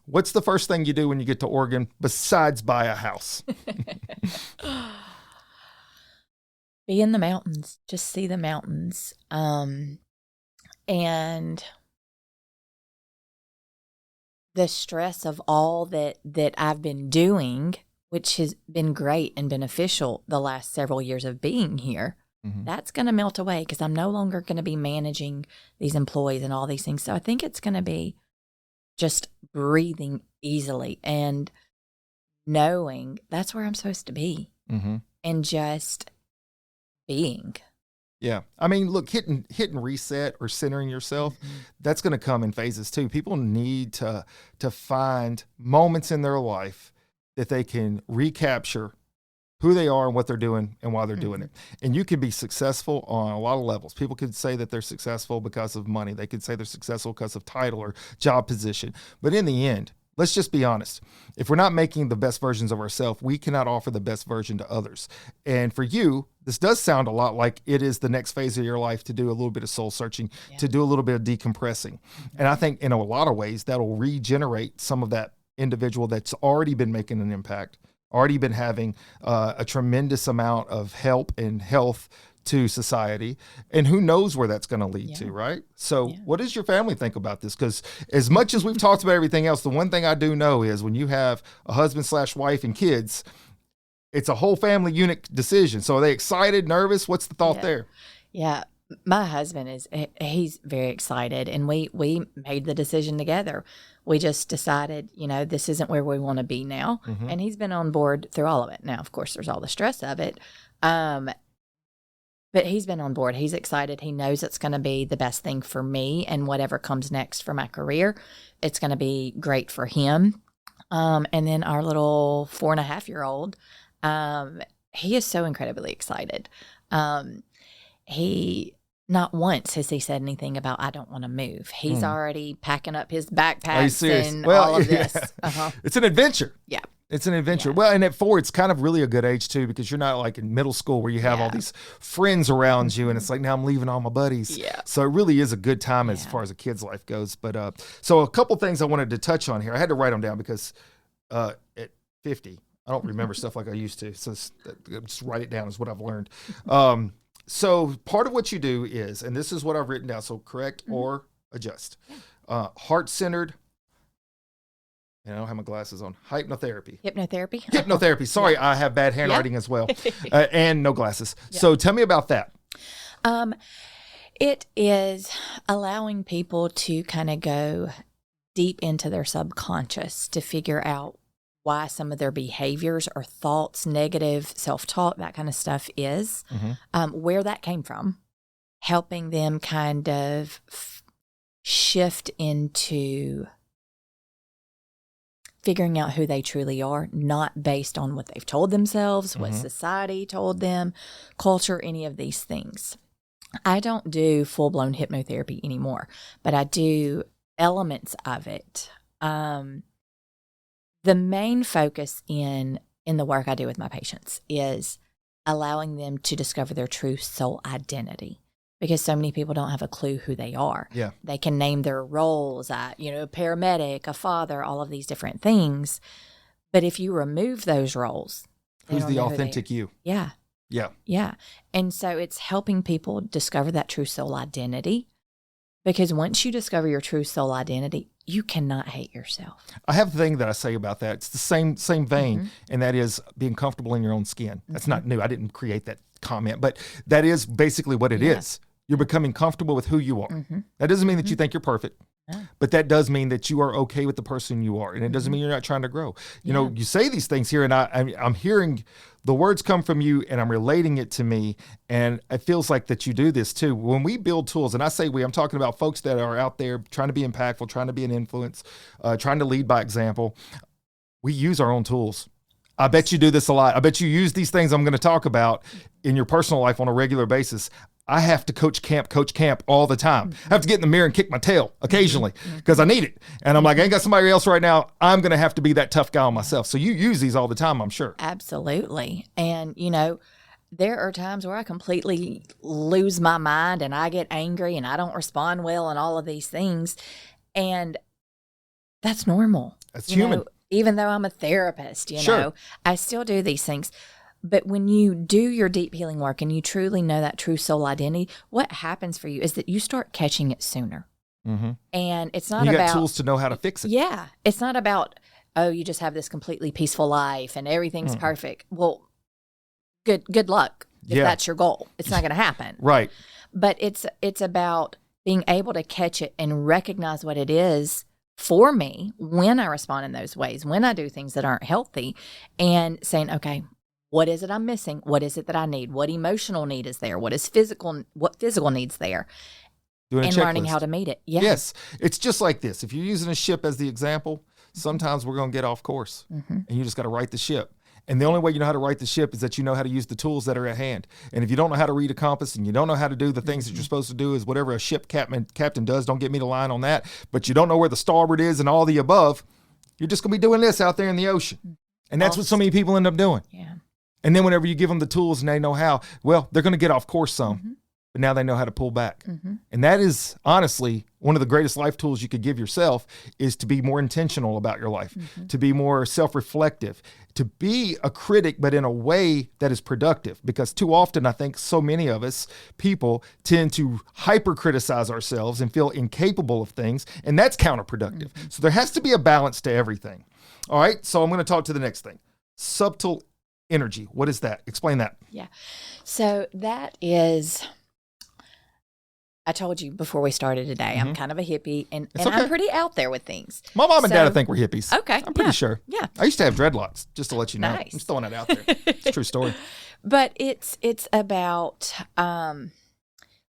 [SPEAKER 1] What's the first thing you do when you get to Oregon besides buy a house?
[SPEAKER 2] Be in the mountains, just see the mountains. And the stress of all that I've been doing, which has been great and beneficial the last several years of being here, that's going to melt away, because I'm no longer going to be managing these employees and all these things. So I think it's going to be just breathing easily and knowing that's where I'm supposed to be, and just being.
[SPEAKER 1] Yeah. I mean, look, hitting reset or centering yourself, that's going to come in phases too. People need to find moments in their life that they can recapture who they are and what they're doing and why they're doing it. And you can be successful on a lot of levels. People could say that they're successful because of money. They could say they're successful because of title or job position. But in the end, let's just be honest. If we're not making the best versions of ourselves, we cannot offer the best version to others. And for you, this does sound a lot like it is the next phase of your life to do a little bit of soul searching, to do a little bit of decompressing. And I think in a lot of ways, that'll regenerate some of that individual that's already been making an impact, already been having a tremendous amount of help and health to society, and who knows where that's going to lead to, right? So what does your family think about this? Because as much as we've talked about everything else, the one thing I do know is when you have a husband/wife and kids, it's a whole family unit decision. So are they excited, nervous? What's the thought there?
[SPEAKER 2] Yeah. My husband he's very excited, and we made the decision together. We just decided, this isn't where we want to be now. And he's been on board through all of it. Now, of course, there's all the stress of it. But he's been on board. He's excited. He knows it's going to be the best thing for me, and whatever comes next for my career, it's going to be great for him. And then our little 4.5-year-old, he is so incredibly excited. He not once has he said anything about, I don't want to move. He's already packing up his backpacks and all of this.
[SPEAKER 1] It's an adventure.
[SPEAKER 2] Yeah.
[SPEAKER 1] It's an adventure. Yeah. Well, and at 4, it's kind of really a good age too, because you're not like in middle school where you have all these friends around you, and it's like, now I'm leaving all my buddies.
[SPEAKER 2] Yeah.
[SPEAKER 1] So it really is a good time as far as a kid's life goes. But so a couple things I wanted to touch on here. I had to write them down because at 50, I don't remember stuff like I used to. So just write it down is what I've learned. So part of what you do is, and this is what I've written down, so correct or adjust. Heart-centered. I don't have my glasses on. Hypnotherapy.
[SPEAKER 2] Hypnotherapy.
[SPEAKER 1] Sorry, I have bad handwriting as well, and no glasses. So tell me about that.
[SPEAKER 2] It is allowing people to kind of go deep into their subconscious to figure out why some of their behaviors or thoughts, negative self-talk, that kind of stuff is, where that came from, helping them kind of shift into figuring out who they truly are, not based on what they've told themselves, what society told them, culture, any of these things. I don't do full-blown hypnotherapy anymore, but I do elements of it. The main focus in the work I do with my patients is allowing them to discover their true soul identity, because so many people don't have a clue who they are.
[SPEAKER 1] Yeah.
[SPEAKER 2] They can name their roles, a paramedic, a father, all of these different things. But if you remove those roles,
[SPEAKER 1] who's the authentic you?
[SPEAKER 2] Yeah.
[SPEAKER 1] Yeah.
[SPEAKER 2] Yeah. And so it's helping people discover that true soul identity, because once you discover your true soul identity, you cannot hate yourself.
[SPEAKER 1] I have a thing that I say about that. It's the same vein, and that is being comfortable in your own skin. That's not new. I didn't create that comment, but that is basically what it is. You're becoming comfortable with who you are. That doesn't mean that you think you're perfect, but that does mean that you are okay with the person you are, and it doesn't mean you're not trying to grow. You know, you say these things here, and I'm hearing the words come from you, and I'm relating it to me, and it feels like that you do this too. When we build tools, and I say I'm talking about folks that are out there trying to be impactful, trying to be an influence, trying to lead by example. We use our own tools. I bet you do this a lot. I bet you use these things I'm going to talk about in your personal life on a regular basis. I have to coach camp all the time. I have to get in the mirror and kick my tail occasionally because I need it. And I'm like, I ain't got somebody else right now. I'm going to have to be that tough guy on myself. So you use these all the time, I'm sure.
[SPEAKER 2] Absolutely. And, there are times where I completely lose my mind and I get angry and I don't respond well and all of these things. And that's normal.
[SPEAKER 1] That's human.
[SPEAKER 2] Even though I'm a therapist,
[SPEAKER 1] Sure.
[SPEAKER 2] I still do these things. But when you do your deep healing work and you truly know that true soul identity, what happens for you is that you start catching it sooner. And it's not
[SPEAKER 1] you
[SPEAKER 2] about...
[SPEAKER 1] got tools to know how to fix it.
[SPEAKER 2] Yeah. It's not about, you just have this completely peaceful life and everything's perfect. Well, good luck if that's your goal. It's not going to happen.
[SPEAKER 1] Right.
[SPEAKER 2] But it's about being able to catch it and recognize what it is for me when I respond in those ways, when I do things that aren't healthy, and saying, okay, what is it I'm missing? What is it that I need? What emotional need is there? What physical needs there? And learning how to meet it. Yeah.
[SPEAKER 1] Yes. It's just like this. If you're using a ship as the example, sometimes we're going to get off course and you just got to right the ship. And the only way you know how to right the ship is that you know how to use the tools that are at hand. And if you don't know how to read a compass and you don't know how to do the things that you're supposed to do, is whatever a ship captain does, don't get me to line on that, but you don't know where the starboard is and all the above, you're just going to be doing this out there in the ocean. And that's what so many people end up doing.
[SPEAKER 2] Yeah.
[SPEAKER 1] And then whenever you give them the tools and they know how, well, they're going to get off course some. but now they know how to pull back. And that is honestly one of the greatest life tools you could give yourself, is to be more intentional about your life, to be more self-reflective, to be a critic, but in a way that is productive. Because too often, I think so many of us people tend to hyper criticize ourselves and feel incapable of things, and that's counterproductive. So there has to be a balance to everything. All right. So I'm going to talk to the next thing. Subtle energy. What is that? Explain that.
[SPEAKER 2] Yeah. So that is, I told you before we started today, I'm kind of a hippie, and
[SPEAKER 1] okay.
[SPEAKER 2] I'm pretty out there with things.
[SPEAKER 1] My mom and dad, I think, were hippies.
[SPEAKER 2] Okay.
[SPEAKER 1] I'm pretty sure.
[SPEAKER 2] Yeah.
[SPEAKER 1] I used to have dreadlocks, just to let you know.
[SPEAKER 2] Nice.
[SPEAKER 1] I'm just throwing it out there. It's a true story.
[SPEAKER 2] But it's about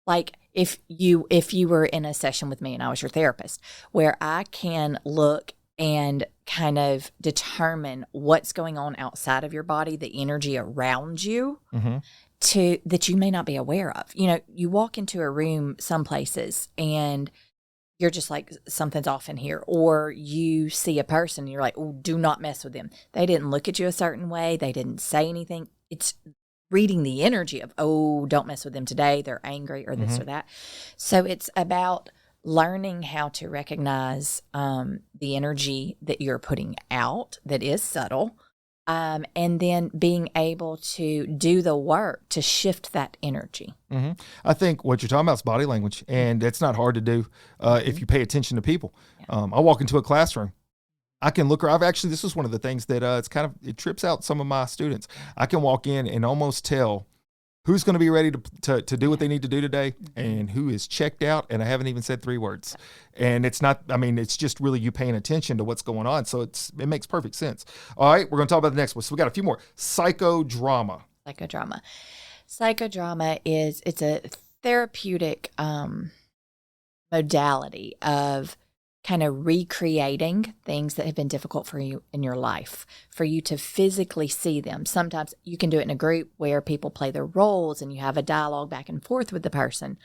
[SPEAKER 2] like if you were in a session with me and I was your therapist, where I can look and kind of determine what's going on outside of your body, the energy around you, that you may not be aware of. You know, you walk into a room some places and you're just like, something's off in here. Or you see a person and you're like, oh, do not mess with them. They didn't look at you a certain way. They didn't say anything. It's reading the energy of, oh, don't mess with them today. They're angry or this or that. So it's about learning how to recognize the energy that you're putting out that is subtle, and then being able to do the work to shift that energy.
[SPEAKER 1] I think what you're talking about is body language, and it's not hard to do if you pay attention to people. I walk into a classroom. I can look, this is one of the things that it trips out some of my students. I can walk in and almost tell who's going to be ready to do what they need to do today and who is checked out, and I haven't even said 3 words. And it's not, it's just really you paying attention to what's going on. So it makes perfect sense. All right, we're going to talk about the next one. So we got a few more. Psychodrama.
[SPEAKER 2] Psychodrama it's a therapeutic modality of kind of recreating things that have been difficult for you in your life, for you to physically see them. Sometimes you can do it in a group where people play their roles and you have a dialogue back and forth with the person.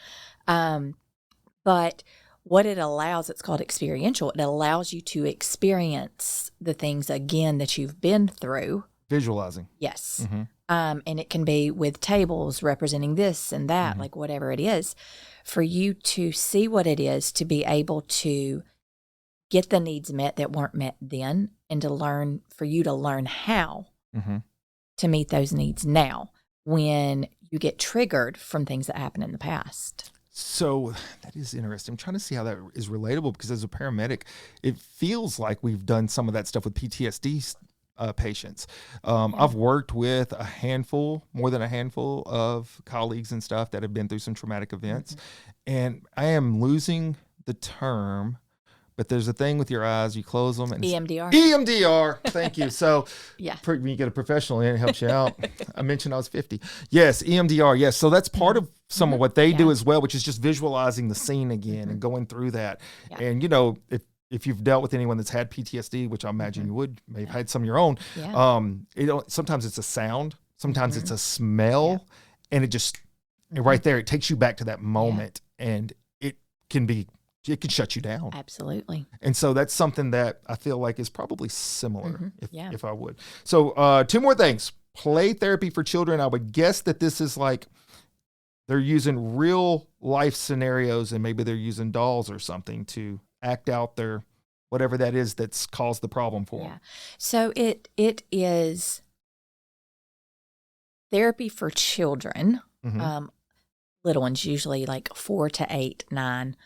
[SPEAKER 2] But what it allows, it's called experiential. It allows you to experience the things again that you've been through.
[SPEAKER 1] Visualizing.
[SPEAKER 2] Yes. And it can be with tables representing this and that, like whatever it is, for you to see what it is, to be able to get the needs met that weren't met then, and for you to learn how to meet those needs now when you get triggered from things that happened in the past. So
[SPEAKER 1] that is interesting. I'm trying to see how that is relatable, because as a paramedic, it feels like we've done some of that stuff with PTSD patients. I've worked with more than a handful of colleagues and stuff that have been through some traumatic events. And I am losing the term, but there's a thing with your eyes, you close them. And EMDR. Thank you. So when you get a professional in, it helps you out. I mentioned I was 50. Yes, EMDR. Yes. So that's part of some of what they do as well, which is just visualizing the scene again and going through that. And, if you've dealt with anyone that's had PTSD, which I imagine you would, may have had some of your own, sometimes it's a sound, sometimes it's a smell, and it just, right there, it takes you back to that moment, and it can shut you down.
[SPEAKER 2] Absolutely.
[SPEAKER 1] And so that's something that I feel like is probably similar, if I would. So 2 more things. Play therapy for children. I would guess that this is like they're using real life scenarios, and maybe they're using dolls or something to act out their whatever that is that's caused the problem for them.
[SPEAKER 2] So it is therapy for children, little ones, usually like 4 to 8, 9,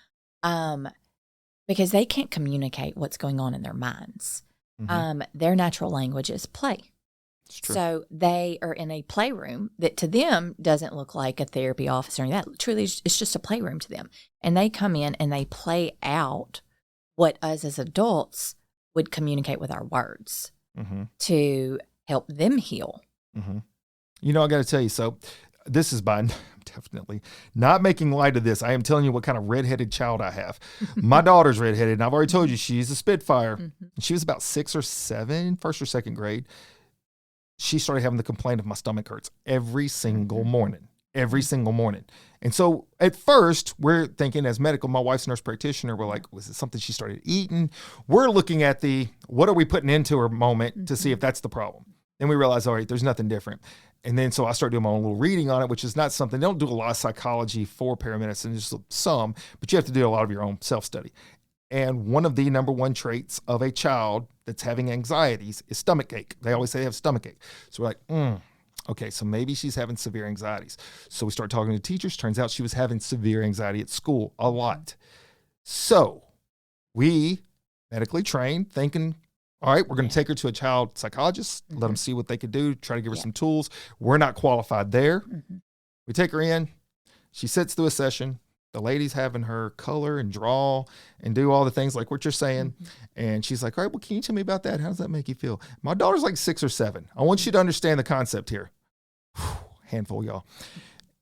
[SPEAKER 2] because they can't communicate what's going on in their minds. Their natural language is play.
[SPEAKER 1] It's true.
[SPEAKER 2] So they are in a playroom that to them doesn't look like a therapy office or anything. That truly, it's just a playroom to them. And they come in and they play out what us as adults would communicate with our words to help them heal.
[SPEAKER 1] I got to tell you, so this is by definitely not making light of this. I am telling you what kind of redheaded child I have. My daughter's redheaded, and I've already told you she's a Spitfire. She was about 6 or 7, first or second grade. She started having the complaint of my stomach hurts every single morning. And so at first we're thinking, as my wife's a nurse practitioner, we're like, was it something she started eating? We're looking at what are we putting into her moment to see if that's the problem. Then we realize, all right, there's nothing different. And then so I started doing my own little reading on it, which is not something, they don't do a lot of psychology for paramedicine, just some, but you have to do a lot of your own self-study. And one of the number one traits of a child that's having anxieties is stomach ache. They always say they have stomach ache. So we're like, okay, so maybe she's having severe anxieties. So we start talking to teachers. Turns out she was having severe anxiety at school a lot. So we medically trained, thinking, all right, we're going to take her to a child psychologist, let them see what they could do, try to give her some tools. We're not qualified there. We take her in. She sits through a session. The lady's having her color and draw and do all the things like what you're saying. And she's like, all right, well, can you tell me about that? How does that make you feel? My daughter's like 6 or 7. I want you to understand the concept here. Handful, y'all.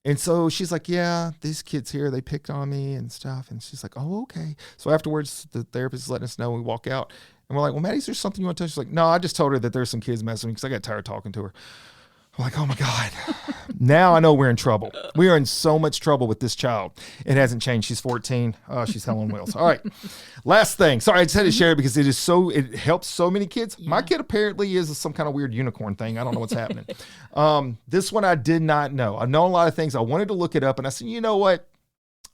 [SPEAKER 1] And so she's like, yeah, these kids here, they picked on me and stuff. And she's like, oh, okay. So afterwards, the therapist is letting us know. We walk out and we're like, well, Maddie, is there something you want to tell? She's like, no, I just told her that there's some kids messing with me because I got tired of talking to her. I'm like, oh my God. Now I know we're in trouble. We are in so much trouble with this child. It hasn't changed. She's 14. Oh, she's hell on wheels. All right. Last thing. Sorry, I just had to share it because it helps so many kids. Yeah. My kid apparently is some kind of weird unicorn thing. I don't know what's happening. This one I did not know. I know a lot of things. I wanted to look it up and I said, you know what?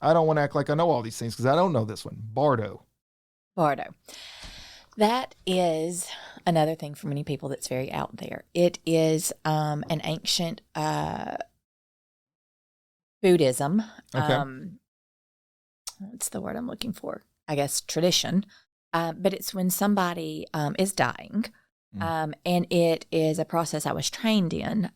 [SPEAKER 1] I don't want to act like I know all these things because I don't know this one. Bardo.
[SPEAKER 2] That is another thing for many people that's very out there. It is an ancient Buddhism.
[SPEAKER 1] Okay.
[SPEAKER 2] What's the word I'm looking for? I guess tradition. But it's when somebody is dying. And it is a process I was trained in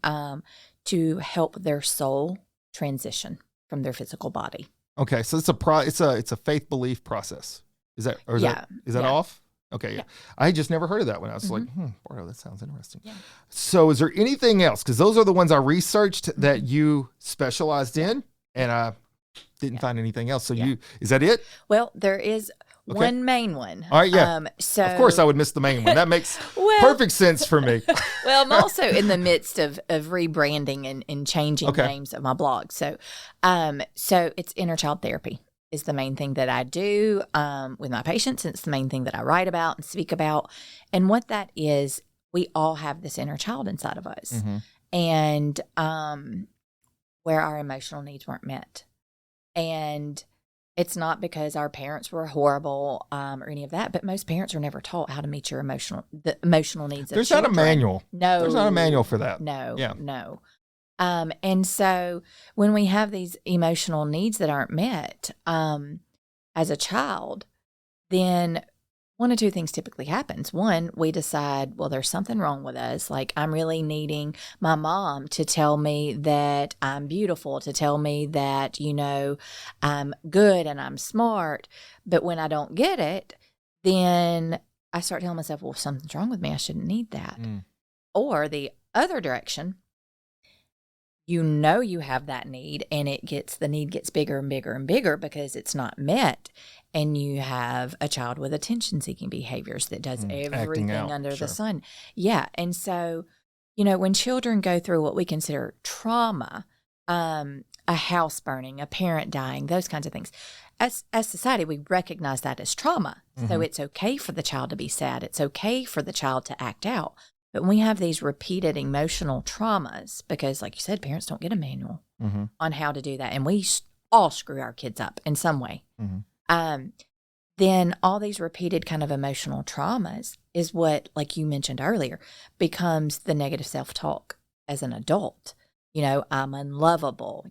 [SPEAKER 2] to help their soul transition from their physical body.
[SPEAKER 1] Okay, so it's a faith belief process. Is that off? Okay, yeah. I just never heard of that one. I was like, Bardo, that sounds interesting. Yeah. So is there anything else? Because those are the ones I researched that you specialized in, and I didn't find anything else. So is that it?
[SPEAKER 2] Well, there is one main one.
[SPEAKER 1] All right, yeah.
[SPEAKER 2] So
[SPEAKER 1] of course I would miss the main one. That makes perfect sense for me.
[SPEAKER 2] Well, I'm also in the midst of rebranding and changing names of my blog. So it's inner child therapy is the main thing that I do with my patients. And it's the main thing that I write about and speak about. And what that is, we all have this inner child inside of us. And where our emotional needs weren't met. And it's not because our parents were horrible or any of that, but most parents are never taught how to meet the emotional needs of
[SPEAKER 1] There's
[SPEAKER 2] children.
[SPEAKER 1] not a manual.
[SPEAKER 2] No.
[SPEAKER 1] There's not a manual for that.
[SPEAKER 2] No. And so when we have these emotional needs that aren't met as a child, then one of two things typically happens. One, we decide, well, there's something wrong with us. Like I'm really needing my mom to tell me that I'm beautiful, to tell me that, I'm good and I'm smart. But when I don't get it, then I start telling myself, well, something's wrong with me. I shouldn't need that. Or the other direction, you have that need and the need gets bigger and bigger and bigger because it's not met. And you have a child with attention-seeking behaviors that does everything under the sun. Yeah. And so, when children go through what we consider trauma, a house burning, a parent dying, those kinds of things, as society, we recognize that as trauma. So it's okay for the child to be sad. It's okay for the child to act out. But when we have these repeated emotional traumas, because like you said, parents don't get a manual on how to do that. And we all screw our kids up in some way. Then all these repeated kind of emotional traumas is what, like you mentioned earlier, becomes the negative self-talk as an adult. I'm unlovable,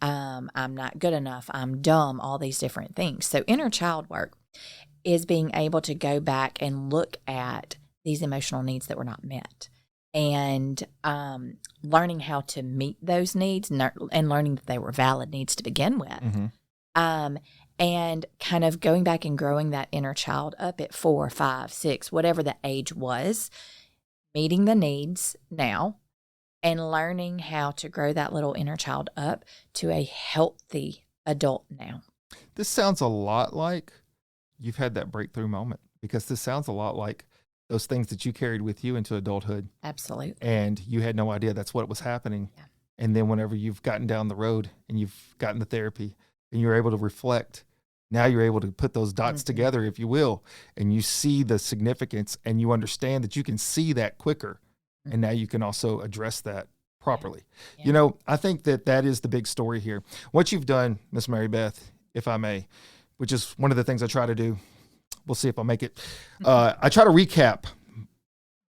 [SPEAKER 2] I'm not good enough, I'm dumb, all these different things. So inner child work is being able to go back and look at these emotional needs that were not met and learning how to meet those needs and learning that they were valid needs to begin with. And kind of going back and growing that inner child up at 4, 5, 6, whatever the age was, meeting the needs now and learning how to grow that little inner child up to a healthy adult now.
[SPEAKER 1] This sounds a lot like you've had that breakthrough moment, because this sounds a lot like those things that you carried with you into adulthood.
[SPEAKER 2] Absolutely.
[SPEAKER 1] And you had no idea that's what was happening. Yeah. And then whenever you've gotten down the road and you've gotten the therapy and you're able to reflect, now you're able to put those dots together, if you will, and you see the significance and you understand that you can see that quicker. And now you can also address that properly. You know, I think that is the big story here. What you've done, Miss Mary Beth, if I may, which is one of the things I try to do. We'll see if I make it. I try to recap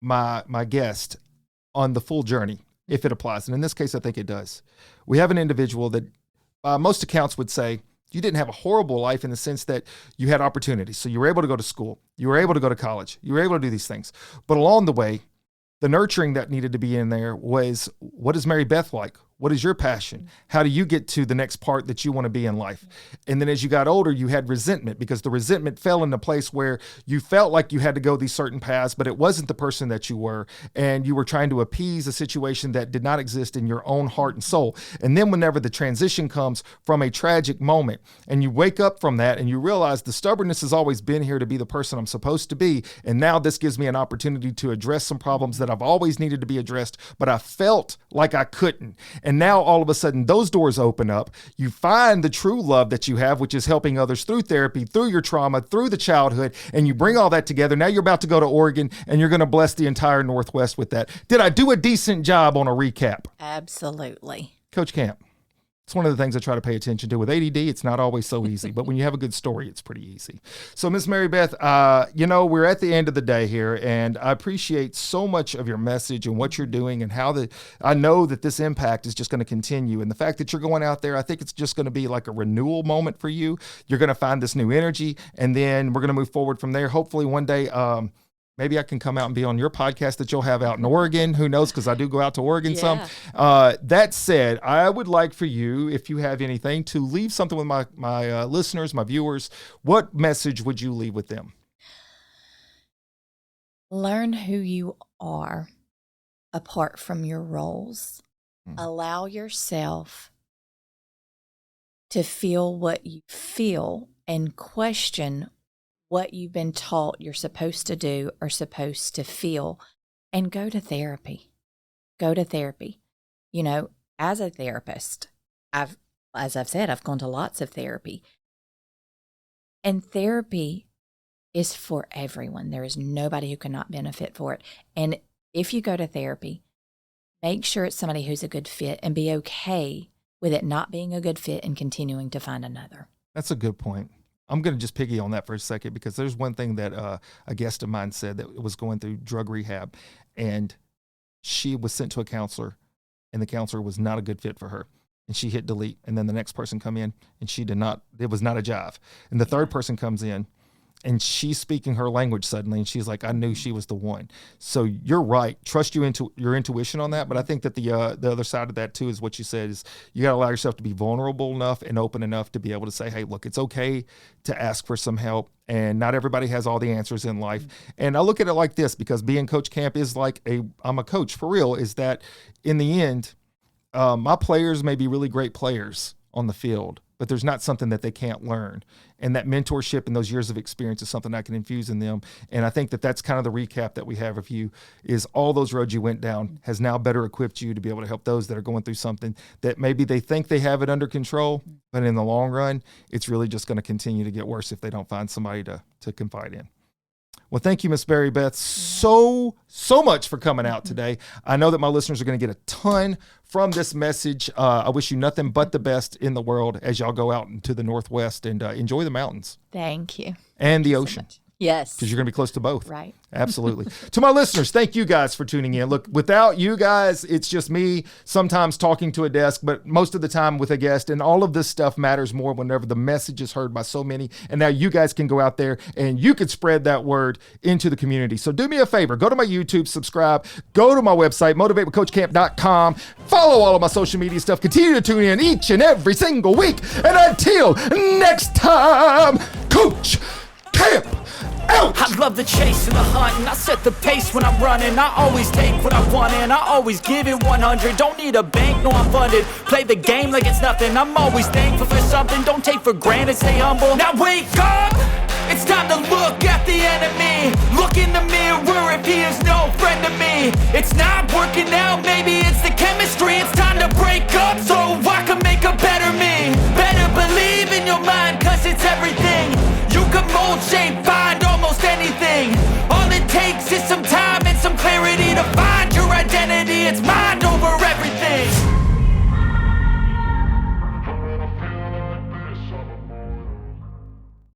[SPEAKER 1] my guest on the full journey, if it applies. And in this case, I think it does. We have an individual that by most accounts would say, you didn't have a horrible life in the sense that you had opportunities. So you were able to go to school. You were able to go to college. You were able to do these things. But along the way, the nurturing that needed to be in there was, what is Mary Beth like? What is your passion? How do you get to the next part that you want to be in life? And then as you got older, you had resentment, because the resentment fell into place where you felt like you had to go these certain paths, but it wasn't the person that you were. And you were trying to appease a situation that did not exist in your own heart and soul. And then whenever the transition comes from a tragic moment and you wake up from that and you realize the stubbornness has always been here to be the person I'm supposed to be. And now this gives me an opportunity to address some problems that I've always needed to be addressed, but I felt like I couldn't. And now all of a sudden those doors open up. You find the true love that you have, which is helping others through therapy, through your trauma, through the childhood, and you bring all that together. Now you're about to go to Oregon and you're going to bless the entire Northwest with that. Did I do a decent job on a recap?
[SPEAKER 2] Absolutely.
[SPEAKER 1] Coach Camp, it's one of the things I try to pay attention to. With ADD, it's not always so easy, but when you have a good story, it's pretty easy. So, Miss Mary Beth, you know, we're at the end of the day here, and I appreciate so much of your message and what you're doing, and how I know that this impact is just going to continue. And the fact that you're going out there, I think it's just going to be like a renewal moment for you. You're going to find this new energy, and then we're going to move forward from there. Hopefully one day, maybe I can come out and be on your podcast that you'll have out in Oregon. Who knows? Because I do go out to Oregon some. That said, I would like for you, if you have anything, to leave something with my listeners, my viewers. What message would you leave with them?
[SPEAKER 2] Learn who you are apart from your roles. Allow yourself to feel what you feel and question what you've been taught you're supposed to do or supposed to feel, and go to therapy. Go to therapy. You know, as a therapist, as I've said, I've gone to lots of therapy. And therapy is for everyone. There is nobody who cannot benefit for it. And if you go to therapy, make sure it's somebody who's a good fit, and be okay with it not being a good fit and continuing to find another.
[SPEAKER 1] That's a good point. I'm going to just piggy on that for a second, because there's one thing that a guest of mine said that was going through drug rehab, and she was sent to a counselor, and the counselor was not a good fit for her. And she hit delete. And then the next person come in, and it was not a jive. And the third person comes in, and she's speaking her language suddenly, and she's like, I knew she was the one. So you're right. Trust your intuition on that. But I think that the other side of that too is what you said, is you got to allow yourself to be vulnerable enough and open enough to be able to say, hey, look, it's okay to ask for some help. And not everybody has all the answers in life. Mm-hmm. And I look at it like this, because being Coach Camp is like I'm a coach for real, is that in the end, my players may be really great players on the field, but there's not something that they can't learn. And that mentorship and those years of experience is something I can infuse in them. And I think that that's kind of the recap that we have of you, is all those roads you went down has now better equipped you to be able to help those that are going through something that maybe they think they have it under control, but in the long run, it's really just going to continue to get worse if they don't find somebody to confide in. Well, thank you, Miss Mary Beth, so much for coming out today. I know that my listeners are going to get a ton from this message. I wish you nothing but the best in the world as y'all go out into the Northwest and enjoy the mountains.
[SPEAKER 2] Thank you.
[SPEAKER 1] And the ocean.
[SPEAKER 2] So yes.
[SPEAKER 1] Because you're going to be close to both.
[SPEAKER 2] Right.
[SPEAKER 1] Absolutely. To my listeners, thank you guys for tuning in. Look, without you guys, it's just me sometimes talking to a desk, but most of the time with a guest. And all of this stuff matters more whenever the message is heard by so many. And now you guys can go out there and you can spread that word into the community. So do me a favor. Go to my YouTube, subscribe. Go to my website, motivatewithcoachcamp.com. Follow all of my social media stuff. Continue to tune in each and every single week. And until next time, Coach Camp out.
[SPEAKER 4] I love the chase and the hunt, and I set the pace when I'm running. I always take what I want and I always give it 100. Don't need a bank, no, I'm funded. Play the game like it's nothing. I'm always thankful for something. Don't take for granted, stay humble. Now wake up, it's time to look at the enemy. Look in the mirror if he is no friend to me. It's not working out, maybe it's the chemistry. It's time to break up so I can make a better me. Better believe in your mind, cause it's everything. You can mold, shape,